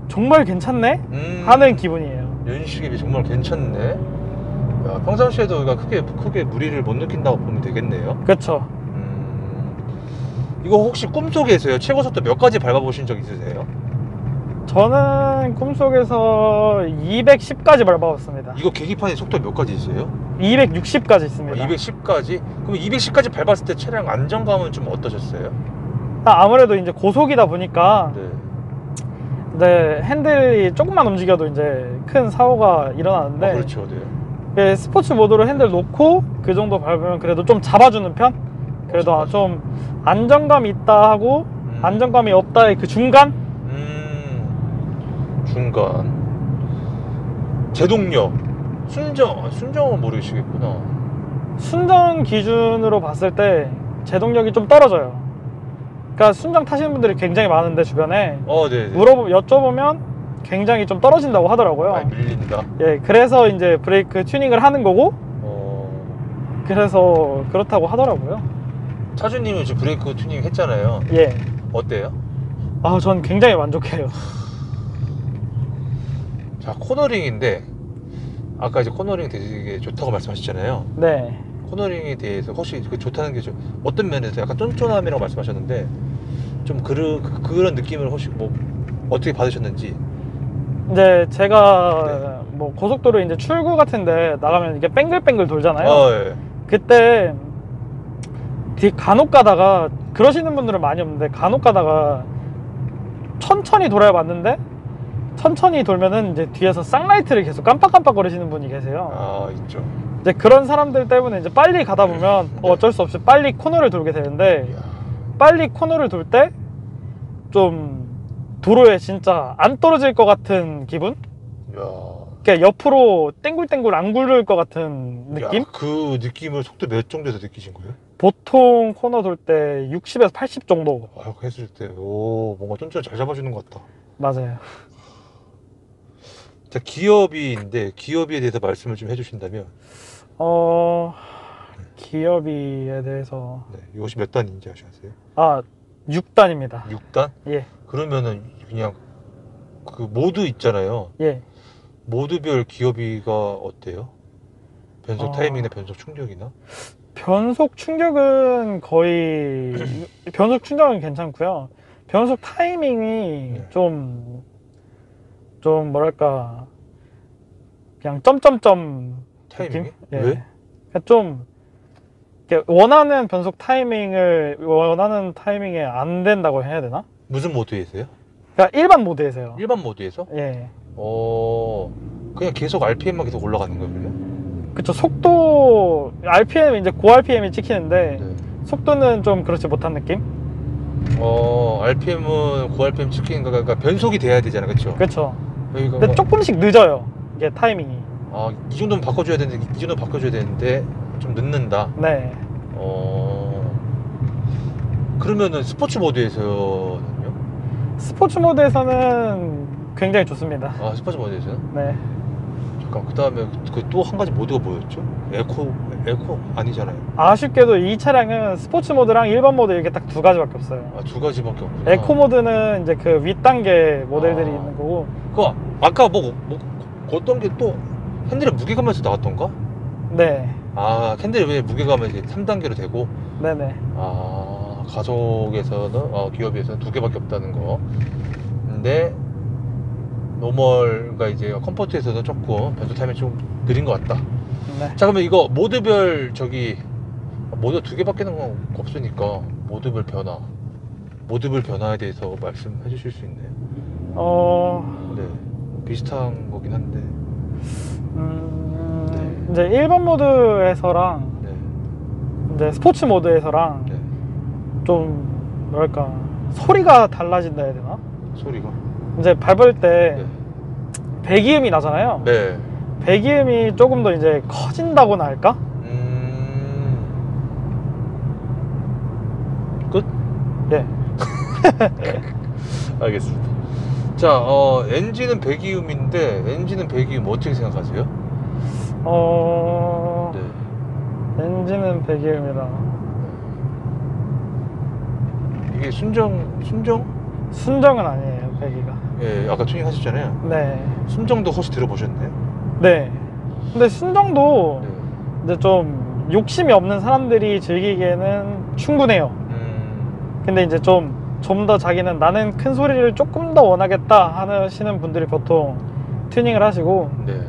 정말 괜찮네? 하는 기분이에요. 연식에 비해 정말 괜찮네. 야, 평상시에도 우리가 크게 무리를 못 느낀다고 보면 되겠네요. 그렇죠. 이거 혹시 꿈속에서요? 최고 속도 몇 가지 밟아보신 적 있으세요? 저는 꿈속에서 210까지 밟아봤습니다. 이거 계기판에 속도 몇 가지 있어요? 260까지 있습니다. 210까지? 그럼 210까지 밟았을 때 차량 안정감은 좀 어떠셨어요? 아무래도 이제 고속이다 보니까 네, 핸들이 조금만 움직여도 이제 큰 사고가 일어나는데. 그렇죠. 네. 스포츠 모드로 핸들 놓고 그 정도 밟으면 그래도 좀 잡아주는 편? 그래도 좀 안정감이 있다 하고 안정감이 없다의 그 중간? 중간. 제동력. 순정은 모르시겠구나. 순정 기준으로 봤을 때 제동력이 좀 떨어져요. 그러니까 순정 타시는 분들이 굉장히 많은데 주변에 여쭤보면 굉장히 좀 떨어진다고 하더라고요. 많이 밀린다. 예, 그래서 이제 브레이크 튜닝을 하는 거고. 그래서 그렇다고 하더라고요. 차주님은 지금 브레이크 튜닝 했잖아요. 예. 어때요? 전 굉장히 만족해요. 자, 코너링인데 아까 이제 코너링 되게 좋다고 말씀하셨잖아요. 네. 코너링에 대해서 혹시 그 좋다는 게 좀 어떤 면에서 약간 쫀쫀함이라고 말씀하셨는데 좀 그런 느낌을 혹시 뭐 어떻게 받으셨는지. 이제 제가 뭐 고속도로 이제 출구 같은데 나가면 이게 뱅글뱅글 돌잖아요. 예. 그때 간혹 가다가 그러시는 분들은 많이 없는데 간혹 가다가 천천히 돌아야 맞는데 천천히 돌면은 이제 뒤에서 쌍라이트를 계속 깜빡깜빡 거리시는 분이 계세요. 있죠. 이제 그런 사람들 때문에 이제 빨리 가다 보면 어쩔 수 없이 빨리 코너를 돌게 되는데 빨리 코너를 돌 때 좀 도로에 진짜 안 떨어질 것 같은 기분? 그러니까 옆으로 땡굴땡굴 안 굴릴 것 같은 느낌? 그 느낌을 속도 몇 정도에서 느끼신 거예요? 보통 코너 돌 때 60에서 80 정도. 했을 때 뭔가 쫀쫀 잘 잡아주는 것 같다. 맞아요. 자, 기어비인데 기어비에 대해서 말씀을 좀 해주신다면. 기어비에 대해서. 네, 이것이 몇 단인지 아시겠어요? 6단입니다. 6단? 예. 그러면은 그냥 그 모드 있잖아요. 예. 모드별 기어비가 어때요? 변속 타이밍이나 변속 충격이나? 변속 충격은 거의 변속 충격은 괜찮고요. 변속 타이밍이 좀 뭐랄까 그냥 점점점 타이밍이? 느낌? 왜? 그러니까 좀 원하는 변속 타이밍을 원하는 타이밍에 안 된다고 해야 되나? 무슨 모드에서요? 그러니까 일반 모드에서요. 일반 모드에서? 예. 그냥 계속 RPM만 계속 올라가는 거예요, 그러면? 그쵸. 속도 RPM 이제 고 RPM이 찍히는데 속도는 좀 그렇지 못한 느낌? RPM은 고RPM 찍히니까 그러니까 변속이 돼야 되잖아, 그렇죠? 그렇죠. 여기가 근데 조금씩 늦어요. 이게 타이밍이. 이 정도는 바꿔줘야 되는데 이 정도는 바꿔줘야 되는데 좀 늦는다. 네. 그러면은 스포츠 모드에서는요? 스포츠 모드에서는 굉장히 좋습니다. 스포츠 모드에서는? 네. 잠깐, 그 다음에 그 또 한 가지 모드가 뭐였죠? 에코 아니잖아요. 아쉽게도 이 차량은 스포츠 모드랑 일반 모드 이렇게 딱 두 가지밖에 없어요. 두 가지밖에 없구나. 에코 모드는 이제 그 윗단계 모델들이 있는 거고. 그거 아까 어떤 게 또 핸들에 무게감에서 나왔던가? 네. 핸들에 왜 무게감이 이제 3단계로 되고? 네네. 가속에서는 기어비에서는 두 개밖에 없다는 거. 근데 노멀과 이제 컴포트에서는 조금 변속 타임이 좀 느린 것 같다. 네. 자, 그러면 이거 모드별 모드 두 개밖에 는 없으니까 모드별 변화에 대해서 말씀해 주실 수 있나요? 네, 비슷한 거긴 한데. 네. 이제 일반 모드에서랑 네. 이제 스포츠 모드에서랑 네. 좀 뭐랄까 소리가 달라진다 해야 되나? 소리가 이제 밟을 때 네. 배기음이 나잖아요. 네. 배기음이 조금 더 이제 커진다고나 할까? 끝? 네. 알겠습니다. 자, 엔진은 배기음인데 엔진은 배기음 어떻게 생각하세요? 네. 엔진은 배기음이라. 이게 순정은 아니에요, 배기가. 예, 아까 튜닝 하셨잖아요. 네. 순정도 혹시 들어보셨나요? 네. 근데 순정도 네. 이제 좀 욕심이 없는 사람들이 즐기기에는 충분해요. 근데 이제 좀 더 자기는 나는 큰 소리를 조금 더 원하겠다 하시는 분들이 보통 튜닝을 하시고. 네.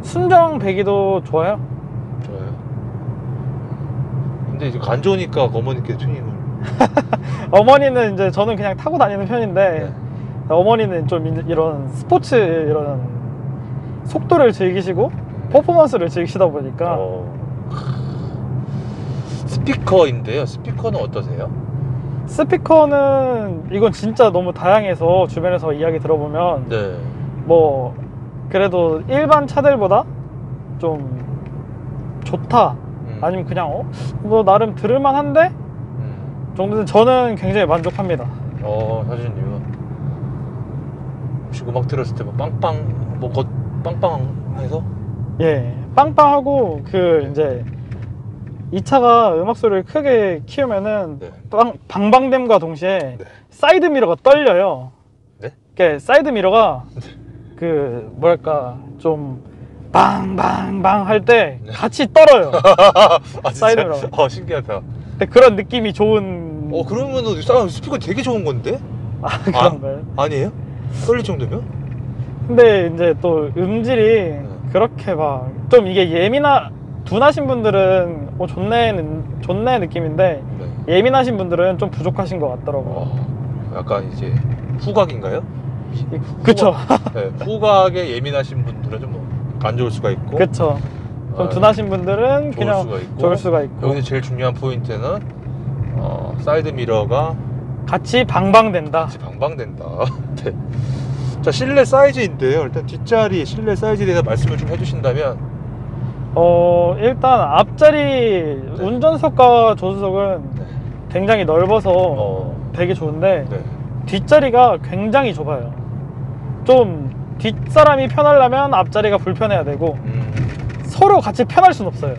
순정 배기도 좋아요. 근데 이제 안 좋으니까 어머니께 튜닝을. 어머니는 이제 저는 그냥 타고 다니는 편인데 네. 어머니는 좀 이런 스포츠 이런 속도를 즐기시고 퍼포먼스를 즐기시다 보니까. 스피커인데요. 스피커는 어떠세요? 스피커는 이건 진짜 너무 다양해서 주변에서 이야기 들어보면 네. 뭐 그래도 일반 차들보다 좀 좋다 아니면 그냥 뭐 나름 들을만한데 정도는 저는 굉장히 만족합니다. 사진님은 혹시 음악 들었을 때 뭐 빵빵해서? 예, 빵빵하고 이제 이 차가 음악 소리를 크게 키우면은 네. 방방됨과 동시에 네. 사이드 미러가 떨려요. 네? 그러니까 사이드 미러가 뭐랄까 좀 빵빵빵 할 때 같이 떨어요. 사이드 미러. 신기하다. 근데 그런 느낌이 좋은. 그러면은 스피커 되게 좋은 건데? 그런가요? 아니에요? 떨릴 정도면? 근데 이제 또 음질이 그렇게 막 좀 이게 둔하신 분들은 좋네 느낌인데 네. 예민하신 분들은 좀 부족하신 것 같더라고요. 약간 이제 후각인가요? 그쵸. 네, 후각에 예민하신 분들은 좀 안 좋을 수가 있고. 그쵸. 좀 둔하신 분들은 그냥 좋을 수가 있고. 여기서 제일 중요한 포인트는 사이드 미러가 같이 방방된다. 네. 자, 실내 사이즈인데요. 일단 뒷자리 실내 사이즈에 대해서 말씀을 좀 해주신다면. 일단 앞자리 운전석과 조수석은 굉장히 넓어서 되게 좋은데 뒷자리가 굉장히 좁아요. 좀 뒷사람이 편하려면 앞자리가 불편해야 되고 서로 같이 편할 순 없어요.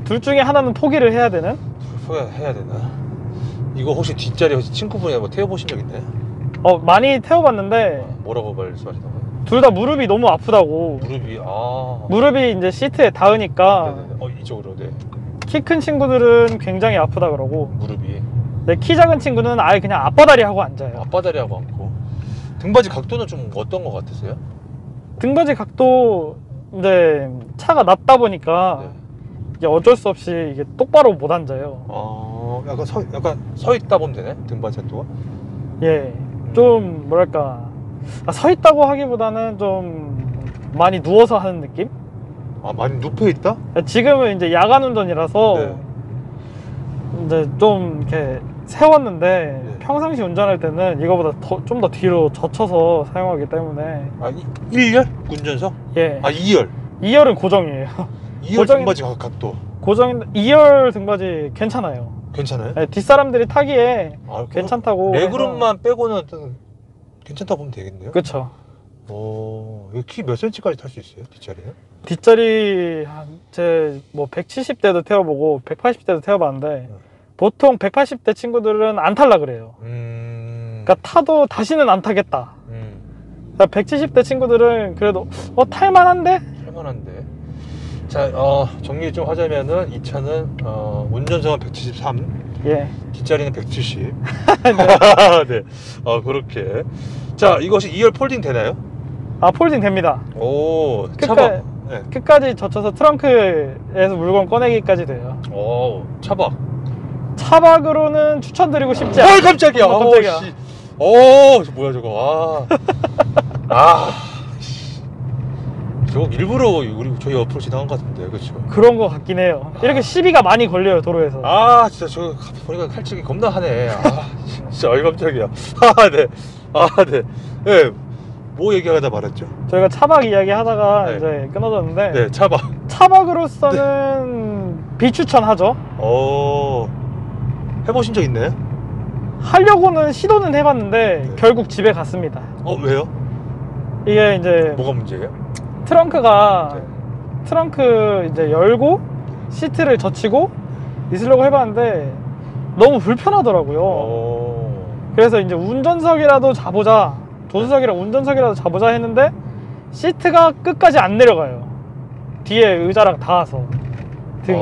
둘 중에 하나는 포기를 해야 되는? 해야 되나? 이거 혹시 뒷자리 혹시 친구분이 뭐 태워보신 적 있나요? 많이 태워봤는데 뭐라고 말씀하시나요? 둘 다 무릎이 너무 아프다고. 무릎이 이제 시트에 닿으니까. 네네네. 이쪽으로. 네. 키 큰 친구들은 굉장히 아프다 그러고 무릎이. 네, 키 작은 친구는 아예 그냥 앞바다리 하고 앉아요. 앞바다리 하고 앉고. 등받이 각도는 좀 어떤 것 같으세요? 등받이 각도 이제 차가 낮다 보니까 이게 어쩔 수 없이 이게 똑바로 못 앉아요. 약간 서 있다 보면 되네. 등받이 각도가. 예, 좀 뭐랄까 서 있다고 하기보다는 좀 많이 누워서 하는 느낌? 많이 눕혀 있다? 지금은 이제 야간 운전이라서 이제 좀 이렇게 세웠는데 네. 평상시 운전할 때는 이거보다 좀 더 뒤로 젖혀서 사용하기 때문에. 아, 1열? 운전석? 예. 아, 2열? 2열은 고정이에요. 2열 등받이 각도 고정인데 2열 등받이 괜찮아요. 괜찮아요? 네, 뒷사람들이 타기에 괜찮다고. 레그룸만 빼고는 괜찮다고 보면 되겠네요. 그쵸. 오, 이거 키 몇 cm까지 탈 수 있어요? 뒷자리는? 뒷자리 제 뭐 170대도 태워보고 180대도 태워봤는데 보통 180대 친구들은 안 탈라 그래요. 그러니까 타도 다시는 안 타겠다. 그러니까 170대 친구들은 그래도 탈만한데? 탈만한데. 자, 정리 좀 하자면은 이 차는 운전석은 173, 예. 뒷자리는 170. 네. 그렇게. 자, 이것이 2열 폴딩 되나요? 아, 폴딩 됩니다. 오, 차박. 네. 끝까지 젖혀서 트렁크에서 물건 꺼내기까지 돼요. 오, 차박. 차박으로는 추천드리고 싶지 않아요. 깜짝이야. 깜짝이야. 저 뭐야 저거. 저거 일부러 저희 옆으로 지나간 것 같은데, 그렇죠? 그런 거 같긴 해요. 이렇게 시비가 많이 걸려요, 도로에서. 진짜 저거 보니까 칼치기 겁나 하네. 진짜 깜짝이야. 네. 네. 네. 뭐 얘기하다 말았죠? 저희가 차박 이야기 하다가 네. 이제 끊어졌는데. 네, 차박. 차박으로서는 비추천하죠. 해보신 적 있나요? 하려고는 시도는 해봤는데 네. 결국 집에 갔습니다. 왜요? 이게 이제 뭐가 문제예요? 트렁크가 네. 트렁크 이제 열고 시트를 젖히고 있으려고 해봤는데 너무 불편하더라고요. 그래서 이제 운전석이라도 자보자, 조수석이랑 운전석이라도 자보자 했는데 시트가 끝까지 안 내려가요. 뒤에 의자랑 닿아서 등이.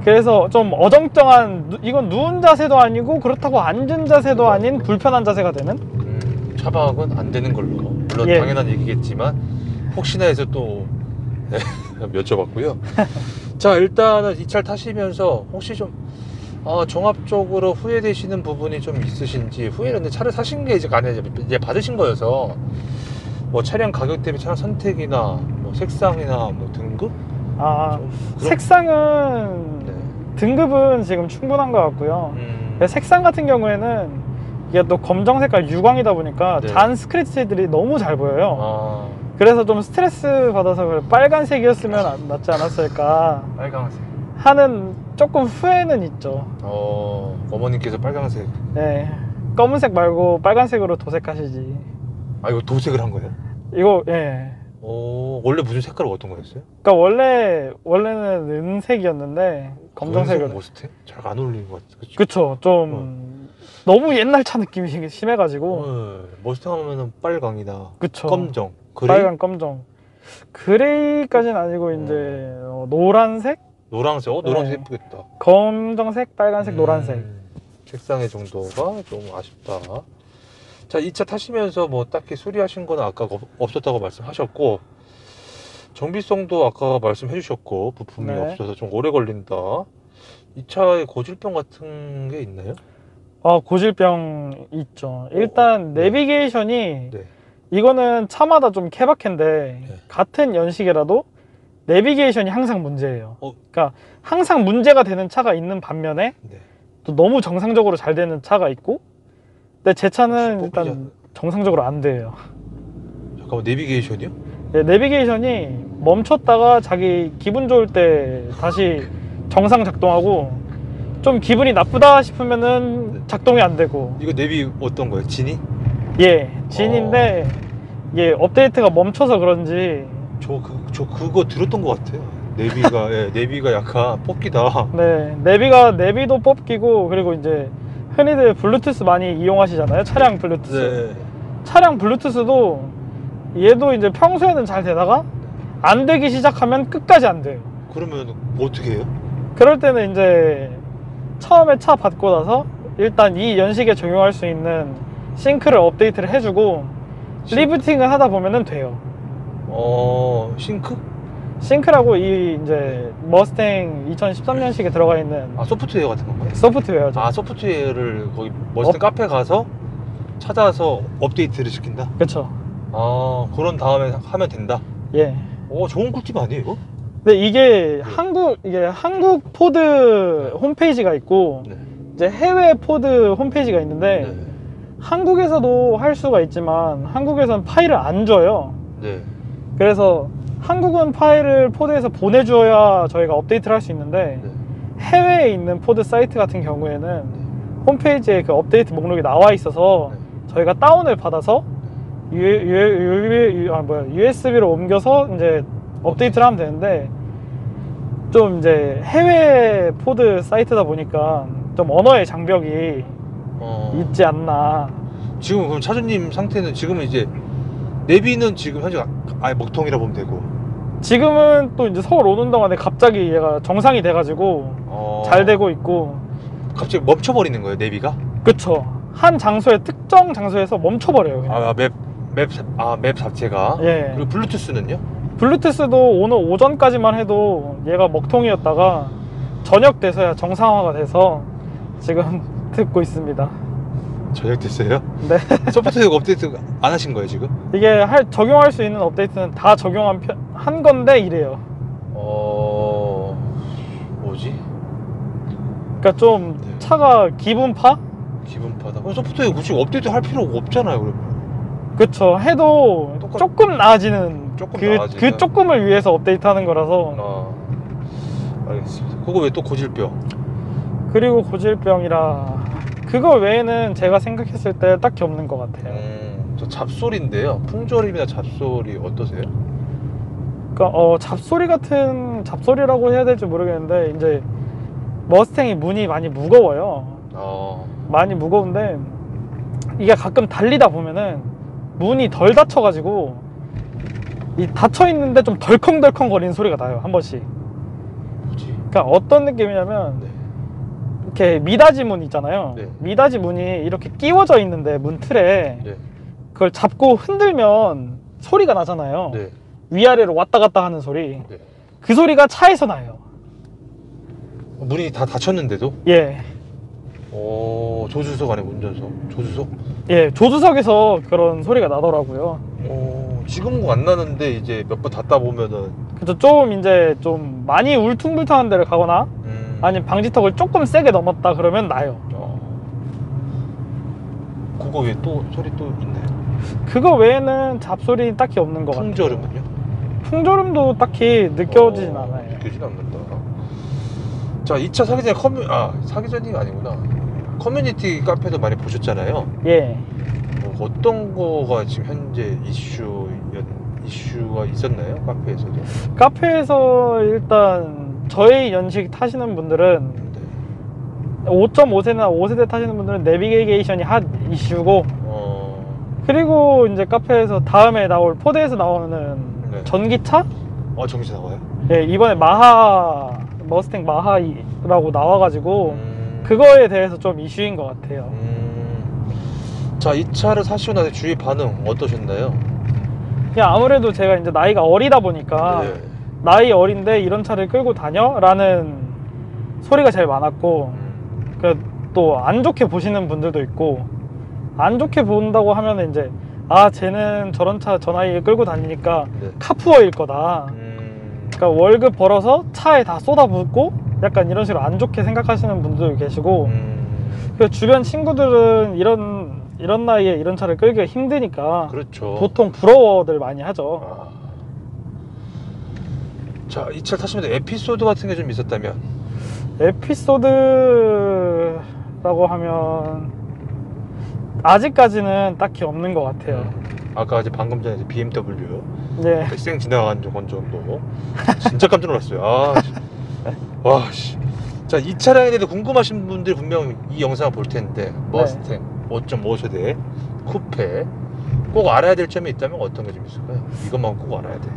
그래서 좀 어정쩡한, 이건 누운 자세도 아니고 그렇다고 앉은 자세도 아닌 불편한 자세가 되는. 차박은 안 되는 걸로, 물론 예. 당연한 얘기겠지만 혹시나 해서 또 여쭤봤고요. 자, 일단은 이 차를 타시면서 혹시 좀 종합적으로 후회되시는 부분이 좀 있으신지. 후회는 차를 사신 게 이제 이제 받으신 거여서 뭐 차량 가격 대비 차량 선택이나 뭐 색상이나 뭐 등급? 색상은 네. 등급은 지금 충분한 것 같고요. 색상 같은 경우에는 이게 또 검정 색깔 유광이다 보니까 네. 잔 스크래치들이 너무 잘 보여요. 그래서 좀 스트레스 받아서 빨간색이었으면 낫지 않았을까 빨간색 하는 조금 후회는 있죠. 어머님께서 빨간색. 네, 검은색 말고 빨간색으로 도색하시지. 이거 도색을 한 거예요? 이거, 예. 원래 무슨 색깔 어떤 거였어요? 그러니까 원래는 은색이었는데 검정색으로. 머스탱? 잘 안 어울리는 것 같아. 그쵸. 좀 너무 옛날 차 느낌이 심해가지고. 머스탱 하면은 빨강이나 그쵸. 검정, 그레이? 빨강, 검정. 그레이까지는 아니고 이제 노란색? 노란색? 노란색 네. 예쁘겠다. 검정색, 빨간색, 노란색. 색상의 정도가 좀 아쉽다. 자, 이 차 타시면서 뭐 딱히 수리하신 건 아까 없었다고 말씀하셨고, 정비성도 아까 말씀해 주셨고, 부품이 네. 없어서 좀 오래 걸린다. 이 차에 고질병 같은 게 있나요? 고질병 있죠. 일단 네. 내비게이션이 네. 이거는 차마다 좀 케바케인데 네. 같은 연식이라도 내비게이션이 항상 문제예요. 그러니까 항상 문제가 되는 차가 있는 반면에 네. 또 너무 정상적으로 잘 되는 차가 있고, 근데 제 차는 일단 뽑히잖아요. 정상적으로 안 돼요. 잠깐만, 내비게이션이요? 네, 내비게이션이 멈췄다가 자기 기분 좋을 때 다시 정상 작동하고, 좀 기분이 나쁘다 싶으면은 작동이 안 되고. 이거 내비 어떤 거예요? 진이? 예, 진인데 이게 업데이트가 멈춰서 그런지. 저 그거 들었던 것 같아요. 내비가 내비가 약간 뽑기다. 네, 내비도 뽑기고, 그리고 이제 흔히들 블루투스 많이 이용하시잖아요. 차량 블루투스. 네. 차량 블루투스도 얘도 이제 평소에는 잘 되다가 안 되기 시작하면 끝까지 안 돼요. 그러면 어떻게 해요? 그럴 때는 이제 처음에 차 받고 나서 일단 이 연식에 적용할 수 있는 싱크를 업데이트를 해주고 리부팅을 하다 보면은 돼요. 싱크? 싱크라고 이 이제 머스탱 2013년식에 들어가 있는 소프트웨어 같은 건가요? 소프트웨어죠. 소프트웨어를 거기 머스탱 카페 가서 찾아서 업데이트를 시킨다? 그쵸. 그런 다음에 하면 된다? 예. 좋은 꿀팁 아니에요 이거? 근데 이게 한국 포드 홈페이지가 있고 네. 이제 해외 포드 홈페이지가 있는데 네. 한국에서도 할 수가 있지만 한국에서는 파일을 안 줘요. 네. 그래서 한국은 파일을 포드에서 보내줘야 저희가 업데이트를 할 수 있는데 네. 해외에 있는 포드 사이트 같은 경우에는 네. 홈페이지에 그 업데이트 목록이 나와 있어서 네. 저희가 다운을 받아서 USB로 옮겨서 이제 업데이트를 하면 되는데 좀 이제 해외 포드 사이트다 보니까 좀 언어의 장벽이 있지 않나. 지금 그럼 차주님 상태는 지금은 이제 내비는 지금 현재 아예 먹통이라 보면 되고 지금은 또 이제 서울 오는 동안에 갑자기 얘가 정상이 돼가지고 잘 되고 있고. 갑자기 멈춰버리는 거예요, 내비가? 그쵸. 한 장소에 특정 장소에서 멈춰버려요. 그냥. 맵 자체가. 예. 그리고 블루투스는요? 블루투스도 오늘 오전까지만 해도 얘가 먹통이었다가 저녁 돼서야 정상화가 돼서 지금 듣고 있습니다. 저녁 됐어요? 네. 소프트웨어 업데이트 안 하신 거예요, 지금? 이게 적용할 수 있는 업데이트는 다 한 건데 이래요. 뭐지? 그러니까 좀 네. 차가 기분파? 기분파다. 소프트웨어 굳이 업데이트 할 필요가 없잖아요, 그러면. 그쵸. 해도 조금 나아지는 그 조금을 위해서 업데이트하는 거라서. 알겠습니다. 그거 왜 또 고질병? 그리고 고질병이라 그거 외에는 제가 생각했을 때 딱히 없는 것 같아요. 저 잡소리인데요. 풍조림이나 잡소리 어떠세요? 그러니까 잡소리라고 해야 될지 모르겠는데 이제 머스탱이 문이 많이 무거워요. 많이 무거운데 이게 가끔 달리다 보면은 문이 덜 닫혀가지고 이 닫혀 있는데 좀 덜컹덜컹 거리는 소리가 나요, 한 번씩. 뭐지? 그러니까 어떤 느낌이냐면 네. 이렇게 미닫이 문 있잖아요. 네. 미닫이 문이 이렇게 끼워져 있는데 문 틀에 네. 그걸 잡고 흔들면 소리가 나잖아요. 네. 위아래로 왔다 갔다 하는 소리. 네. 그 소리가 차에서 나요. 문이 다 닫혔는데도? 예. 조수석 안에 운전석? 조수석? 예, 조수석에서 그런 소리가 나더라고요. 지금은 안 나는데 이제 몇 번 닫다 보면은. 그래서 좀 많이 울퉁불퉁한 데를 가거나 아니면 방지턱을 조금 세게 넘었다 그러면 나요. 그거 외에 또 소리 또 있나요? 그거 외에는 잡소리 딱히 없는 것 같아요. 풍절음은요? 풍절음도 딱히 느껴지진 않아요. 느껴지진 않는다. 자, 2차 사기 전에 사기 전이 아니구나. 커뮤니티 카페도 많이 보셨잖아요. 예. 어떤 거가 지금 현재 이슈가 있었나요? 카페에서도? 카페에서 일단 저희 연식 타시는 분들은 5.5세나 5세대 타시는 분들은 내비게이션이 핫 이슈고 그리고 이제 카페에서 다음에 나올 포드에서 나오는 전기차? 전기차 나와요? 예, 이번에 머스탱 마하라고 나와가지고 그거에 대해서 좀 이슈인 것 같아요. 자, 이 차를 사시고 나서 주위 반응 어떠셨나요? 그냥 아무래도 제가 이제 나이가 어리다 보니까 나이 어린데 이런 차를 끌고 다녀? 라는 소리가 제일 많았고 또 안 좋게 보시는 분들도 있고 안 좋게 본다고 하면 이제 쟤는 저런 차 저 나이에 끌고 다니니까 카푸어일 거다. 그러니까 월급 벌어서 차에 다 쏟아붓고 약간 이런 식으로 안 좋게 생각하시는 분들도 계시고 주변 친구들은 이런 나이에 이런 차를 끌기가 힘드니까 그렇죠. 보통 부러워들 많이 하죠. 자, 이 차 타시면서 에피소드 같은 게 좀 있었다면? 에피소드라고 하면 아직까지는 딱히 없는 것 같아요. 아까 방금 전에 BMW 네. 쌩 지나간 정도 진짜 깜짝 놀랐어요. 자, 이 차량에 대해서 궁금하신 분들이 분명 이 영상을 볼 텐데 머스탱 5.5세대 쿠페 꼭 알아야 될 점이 있다면 어떤 게 좀 있을까요? 이것만 꼭 알아야 돼.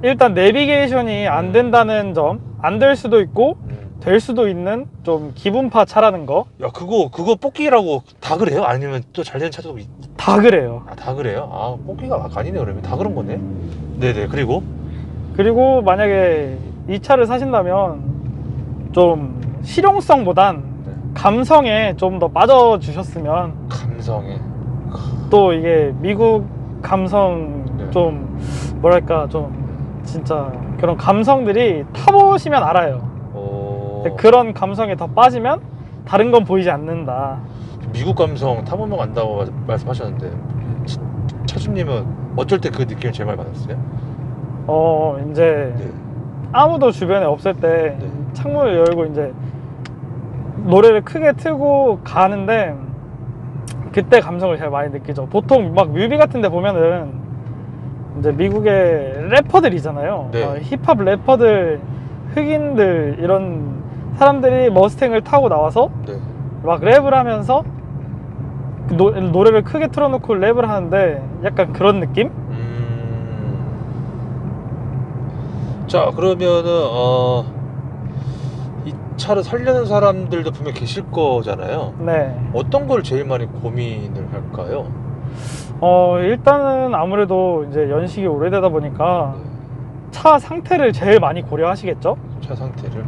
일단 내비게이션이 안 된다는 점, 안 될 수도 있고 될 수도 있는 좀 기분파 차라는 거. 야, 그거 뽑기라고 다 그래요? 아니면 또 잘 되는 차도 다 그래요. 다 그래요? 뽑기가 아니네. 그러면 다 그런 거네. 네네. 그리고 만약에 이 차를 사신다면 좀 실용성보단 감성에 좀 더 빠져주셨으면. 감성에 또 이게 미국 감성 좀 뭐랄까 좀 진짜 그런 감성들이 타보시면 알아요. 그런 감성에 더 빠지면 다른 건 보이지 않는다. 미국 감성 타보면 안다고 말씀하셨는데 차주님은 어쩔 때 그 느낌을 제일 많이 받았어요? 이제 네. 아무도 주변에 없을 때 네. 창문을 열고 이제 노래를 크게 틀고 가는데 그때 감성을 제일 많이 느끼죠. 보통 막 뮤비 같은 데 보면은 이제 미국의 래퍼들이잖아요. 네. 힙합 래퍼들, 흑인들 이런 사람들이 머스탱을 타고 나와서 네. 막 랩을 하면서 노래를 크게 틀어놓고 랩을 하는데 약간 그런 느낌? 자, 그러면은 이 차를 살려는 사람들도 분명 계실 거잖아요. 네. 어떤 걸 제일 많이 고민을 할까요? 일단은 아무래도 이제 연식이 오래되다 보니까 네. 차 상태를 제일 많이 고려하시겠죠? 차 상태를?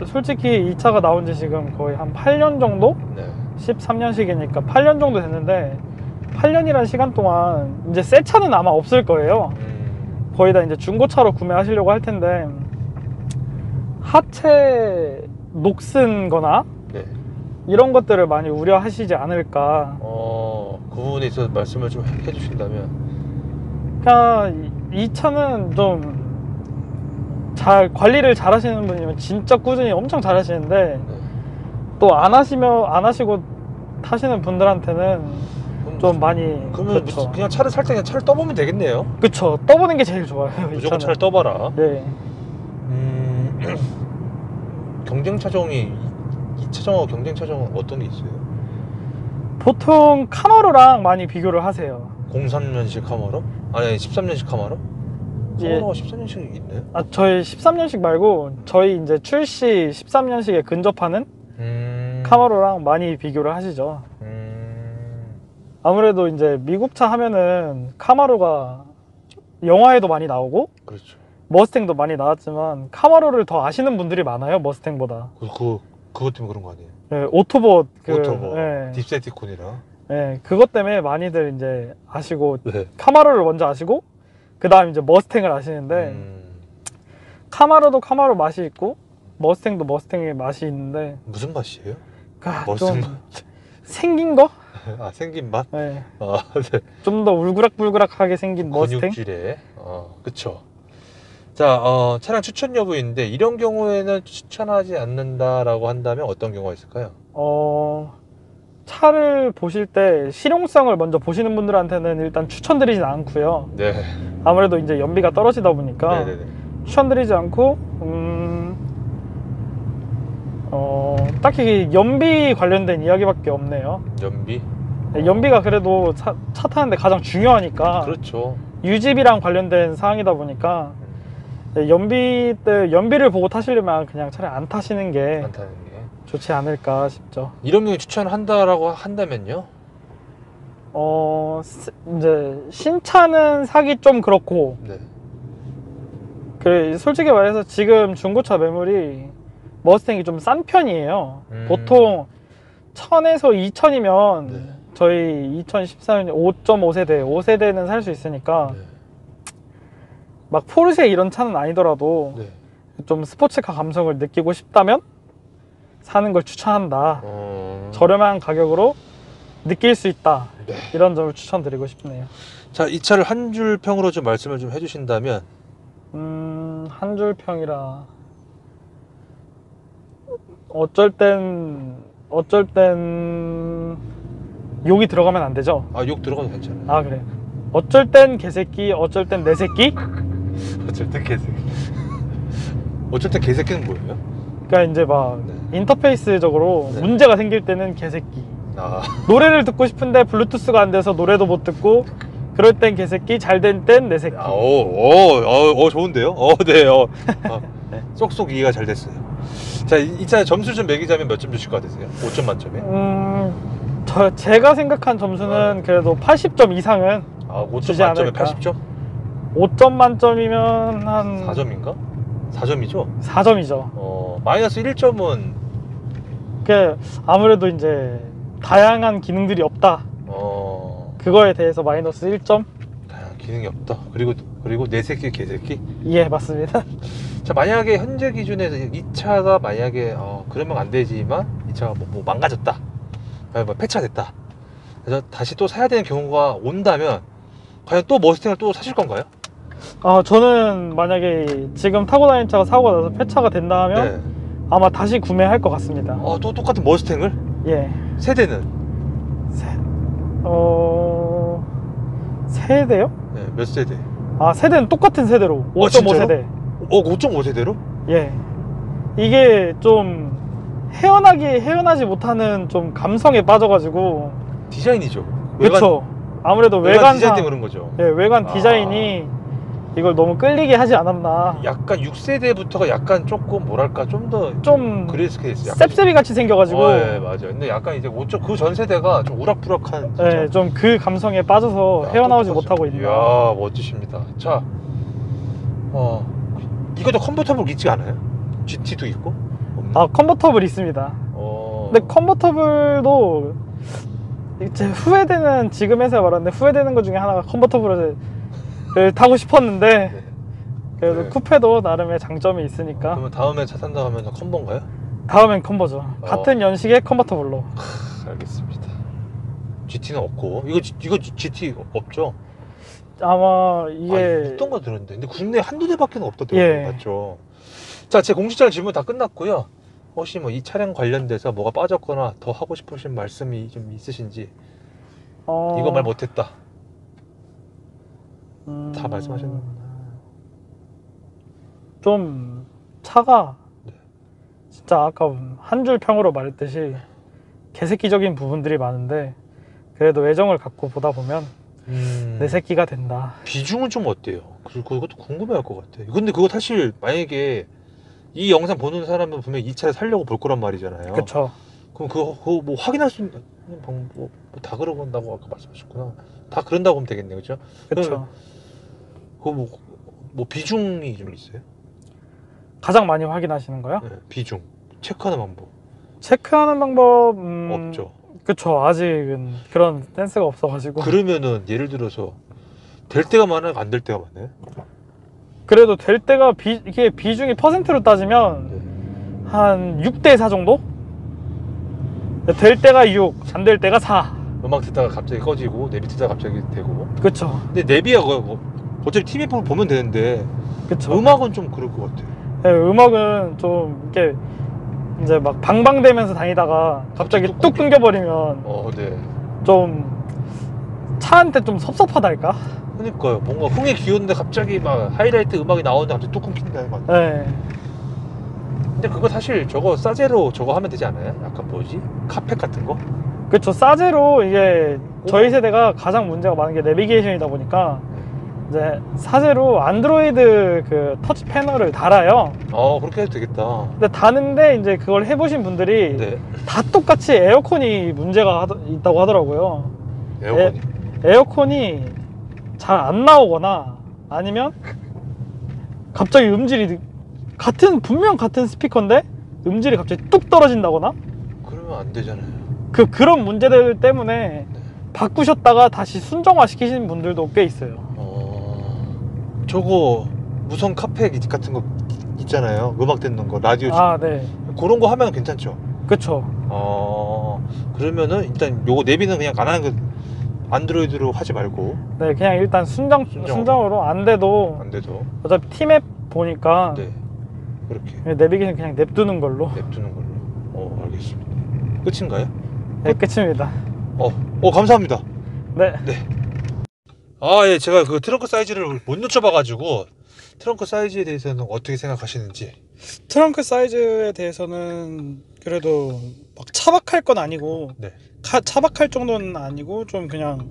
솔직히 이 차가 나온 지 지금 거의 한 8년 정도? 네. 13년식이니까 8년 정도 됐는데 8년이라는 시간 동안 이제 새 차는 아마 없을 거예요. 거의 다 이제 중고차로 구매하시려고 할 텐데 하체 녹슨 거나 네. 이런 것들을 많이 우려하시지 않을까. 그 부분에 있어서 말씀을 좀 해주신다면. 그러니까 이 차는 좀 잘 관리를 잘 하시는 분이면 진짜 꾸준히 엄청 잘 하시는데 네. 또 안 하시고 타시는 분들한테는 좀 많이. 그러면 그렇죠. 그냥 차를 살 때 그냥 차를 떠보면 되겠네요. 그쵸. 떠보는 게 제일 좋아요. 무조건 차를 떠봐라. 네. 경쟁 차종이 이 차종하고 경쟁 차종은 어떤 게 있어요? 보통 카마로랑 많이 비교를 하세요. 03년식 카마로? 아니 13년식 카마로? 카마로가 14년식이 있나요? 저희 13년식 말고 저희 이제 출시 13년식에 근접하는 카마로랑 많이 비교를 하시죠. 아무래도 이제 미국 차 하면은 카마로가 영화에도 많이 나오고, 그렇죠. 머스탱도 많이 나왔지만 카마로를 더 아시는 분들이 많아요, 머스탱보다. 그것 때문에 그런 거 아니에요? 네, 오토봇. 네. 딥세티콘이랑. 네, 그것 때문에 많이들 이제 아시고, 네. 카마로를 먼저 아시고, 그 다음 이제 머스탱을 아시는데, 카마로도 카마로 맛이 있고, 머스탱도 머스탱의 맛이 있는데. 무슨 맛이에요? 좀 생긴 거? 생긴 맛? 네. 네. 좀 더 울그락불그락하게 생긴 머스탱? 근육질에. 그쵸. 자, 차량 추천 여부인데 이런 경우에는 추천하지 않는다라고 한다면 어떤 경우가 있을까요? 차를 보실 때 실용성을 먼저 보시는 분들한테는 일단 추천드리진 않고요. 네. 아무래도 이제 연비가 떨어지다 보니까. 네네네. 추천드리지 않고, 딱히 연비 관련된 이야기밖에 없네요. 연비? 네, 연비가 그래도 차 타는데 가장 중요하니까. 그렇죠. 유지비랑 관련된 사항이다 보니까 연비를 보고 타시려면 그냥 차라리 안 타시는 게 좋지 않을까 싶죠. 이런 경우에 추천한다라고 한다면요? 이제 신차는 사기 좀 그렇고. 네. 솔직히 말해서 지금 중고차 매물이 머스탱이 좀 싼 편이에요. 보통 1000에서 2000이면 네. 저희 2014년 5.5세대는 살 수 있으니까. 네. 막 포르쉐 이런 차는 아니더라도 네. 좀 스포츠카 감성을 느끼고 싶다면 사는 걸 추천한다. 저렴한 가격으로 느낄 수 있다. 네. 이런 점을 추천드리고 싶네요. 자, 이 차를 한 줄 평으로 좀 말씀을 좀 해주신다면. 한 줄 평이라 어쩔 땐 욕이 들어가면 안 되죠? 욕 들어가도 괜찮아요. 그래. 어쩔 땐 개새끼, 어쩔 땐 내 새끼? 어쩔 땐 개새끼. 어쩔 땐 개새끼는 뭐예요? 그러니까 이제 막 네. 인터페이스적으로 네. 문제가 생길 때는 개새끼. 노래를 듣고 싶은데 블루투스가 안 돼서 노래도 못 듣고 그럴 땐 개새끼, 잘 된 땐 내 새끼. 좋은데요? 네. 네. 쏙쏙 이해가 잘 됐어요. 자, 이 차에 점수 좀 매기자면 몇 점 주실 것 같으세요? 5점 만점에? 제가 생각한 점수는 그래도 80점 이상은 5점 만점에 않을까. 80점? 5점 만점이면 한 4점인가? 4점이죠? 4점이죠. 마이너스 1점은 아무래도 이제 다양한 기능들이 없다. 그거에 대해서 마이너스 1점? 다양한 기능이 없다. 그리고 그리고 내 새끼 개새끼? 예, 맞습니다. 자, 만약에 현재 기준에서 이 차가 만약에 그러면 안 되지만 이 차가 뭐 망가졌다, 뭐 폐차됐다, 그래서 다시 또 사야 되는 경우가 온다면 과연 또 머스탱을 또 사실 건가요? 저는 만약에 지금 타고 다니는 차가 사고가 나서 폐차가 된다 하면 아마 다시 구매할 것 같습니다. 또 똑같은 머스탱을? 예. 세대는? 세대요? 네, 몇 세대? 세대는 똑같은 세대로 5.5세대. 5.5세대로? 예. 이게 좀 헤어나지 못하는 좀 감성에 빠져가지고. 디자인이죠. 그쵸. 아무래도 외관 디자인 때문에 그런 거죠. 예, 외관 디자인이 이걸 너무 끌리게 하지 않았나. 약간 6세대부터가 약간 조금 뭐랄까 좀 그레이스 케이스 셉셉이 같이 생겨가지고. 네, 맞아요. 근데 약간 이제 그 전 세대가 좀 우락부락한. 네, 좀 그 감성에 빠져서 헤어나오지 못하고 있나. 이야, 멋지십니다. 자, 이것도 컨버터블 있지 않아요? GT도 있고? 컨버터블 있습니다. 근데 컨버터블도 이제 후회되는, 지금에서야 말하는데 후회되는 것 중에 하나가 컨버터블을 타고 싶었는데 그래도 쿠페도 나름의 장점이 있으니까. 그러면 다음에 차 산다 하면 컨버인가요? 다음엔 컨버죠. 같은 연식의 컨버터블로. 알겠습니다. GT는 없고 이거 GT 없죠? 아마 이게 있던 거 들었는데 근데 국내에 한두 대밖에 없다더라고요. 맞죠? 자, 제 공식적인 질문 다 끝났고요. 혹시 뭐 이 차량 관련돼서 뭐가 빠졌거나 더 하고 싶으신 말씀이 좀 있으신지. 이거 말 못했다. 다 말씀하셨는구나. 좀 차가 진짜 아까 한 줄 평으로 말했듯이 개새끼적인 부분들이 많은데 그래도 애정을 갖고 보다 보면 내 새끼가 된다. 비중은 좀 어때요? 그것도 궁금해할 것 같아. 근데 그거 사실 만약에 이 영상 보는 사람은 분명히 이 차를 살려고 볼 거란 말이잖아요. 그쵸. 그럼 그거 뭐 확인할 수 있는 방법 다 그러본다고 아까 말씀하셨구나. 다 그런다고 하면 되겠네요, 그죠? 그쵸. 그거 뭐 비중이 좀 있어요? 가장 많이 확인하시는 거요? 네, 비중 체크하는 방법. 체크하는 방법 없죠. 그쵸. 아직은 그런 센스가 없어가지고. 그러면은 예를 들어서 될 때가 많아요, 안 될 때가 많아요? 그래도 될 때가 이게 비중이 퍼센트로 따지면 한 6대4 정도? 될 때가 6, 안 될 때가 4. 음악 듣다가 갑자기 꺼지고 내비 듣다가 갑자기 되고. 그쵸. 근데 내비야 어차피 TV에서 보면 되는데. 그쵸. 음악은 좀 그럴 것 같아. 네, 음악은 좀 이렇게 이제 막 방방대면서 다니다가 갑자기 뚝 끊겨버리면 네. 좀 차한테 좀 섭섭하달까? 그러니까요. 뭔가 흥에 기웠는데 갑자기 막 하이라이트 음악이 나오는데 갑자기 뚝 끊긴다는 거 같아. 네. 근데 그거 사실 저거 싸제로 저거 하면 되지 않아요? 약간 뭐지? 카펫 같은 거? 그쵸. 싸제로 이게 저희 세대가 가장 문제가 많은 게 내비게이션이다 보니까 이제 사제로 안드로이드 그 터치 패널을 달아요. 그렇게 해도 되겠다. 근데 다는데 이제 그걸 해보신 분들이 다 똑같이 에어컨이 문제가 있다고 하더라고요. 에어컨이? 에어컨이 잘 안 나오거나 아니면 갑자기 음질이 분명 같은 스피커인데 음질이 갑자기 뚝 떨어진다거나. 그러면 안 되잖아요. 그런 문제들 때문에 바꾸셨다가 다시 순정화 시키시는 분들도 꽤 있어요. 저거 무선 카페 같은 거 있잖아요. 음악 듣는 거, 라디오. 네. 그런 거 하면 괜찮죠? 그쵸. 그러면은 일단 요거 내비는 그냥 안 하는 거, 안드로이드로 하지 말고. 네, 그냥 일단 순정으로 안 돼도 어차피 티맵 보니까 그렇게 내비게이션 그냥 냅두는 걸로. 알겠습니다. 끝인가요? 네, 끝입니다. 감사합니다. 네. 예, 제가 그 트렁크 사이즈를 못 여쭤봐가지고 트렁크 사이즈에 대해서는 어떻게 생각하시는지. 트렁크 사이즈에 대해서는 그래도 막 차박할 건 아니고 차박할 정도는 아니고 좀 그냥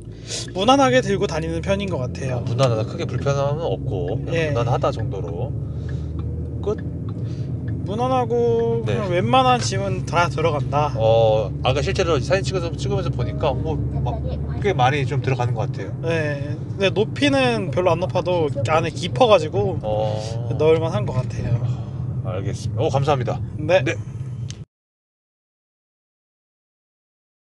무난하게 들고 다니는 편인 것 같아요. 무난하다. 크게 불편함은 없고 무난하다 정도로 끝? 무난하고 그냥 웬만한 짐은 다 들어간다. 아까 실제로 사진 찍으면서 보니까 꽤 많이 좀 들어가는 것 같아요. 네, 근데 높이는 별로 안 높아도 안에 깊어가지고 넣을만한 것 같아요. 알겠습니다. 감사합니다. 네.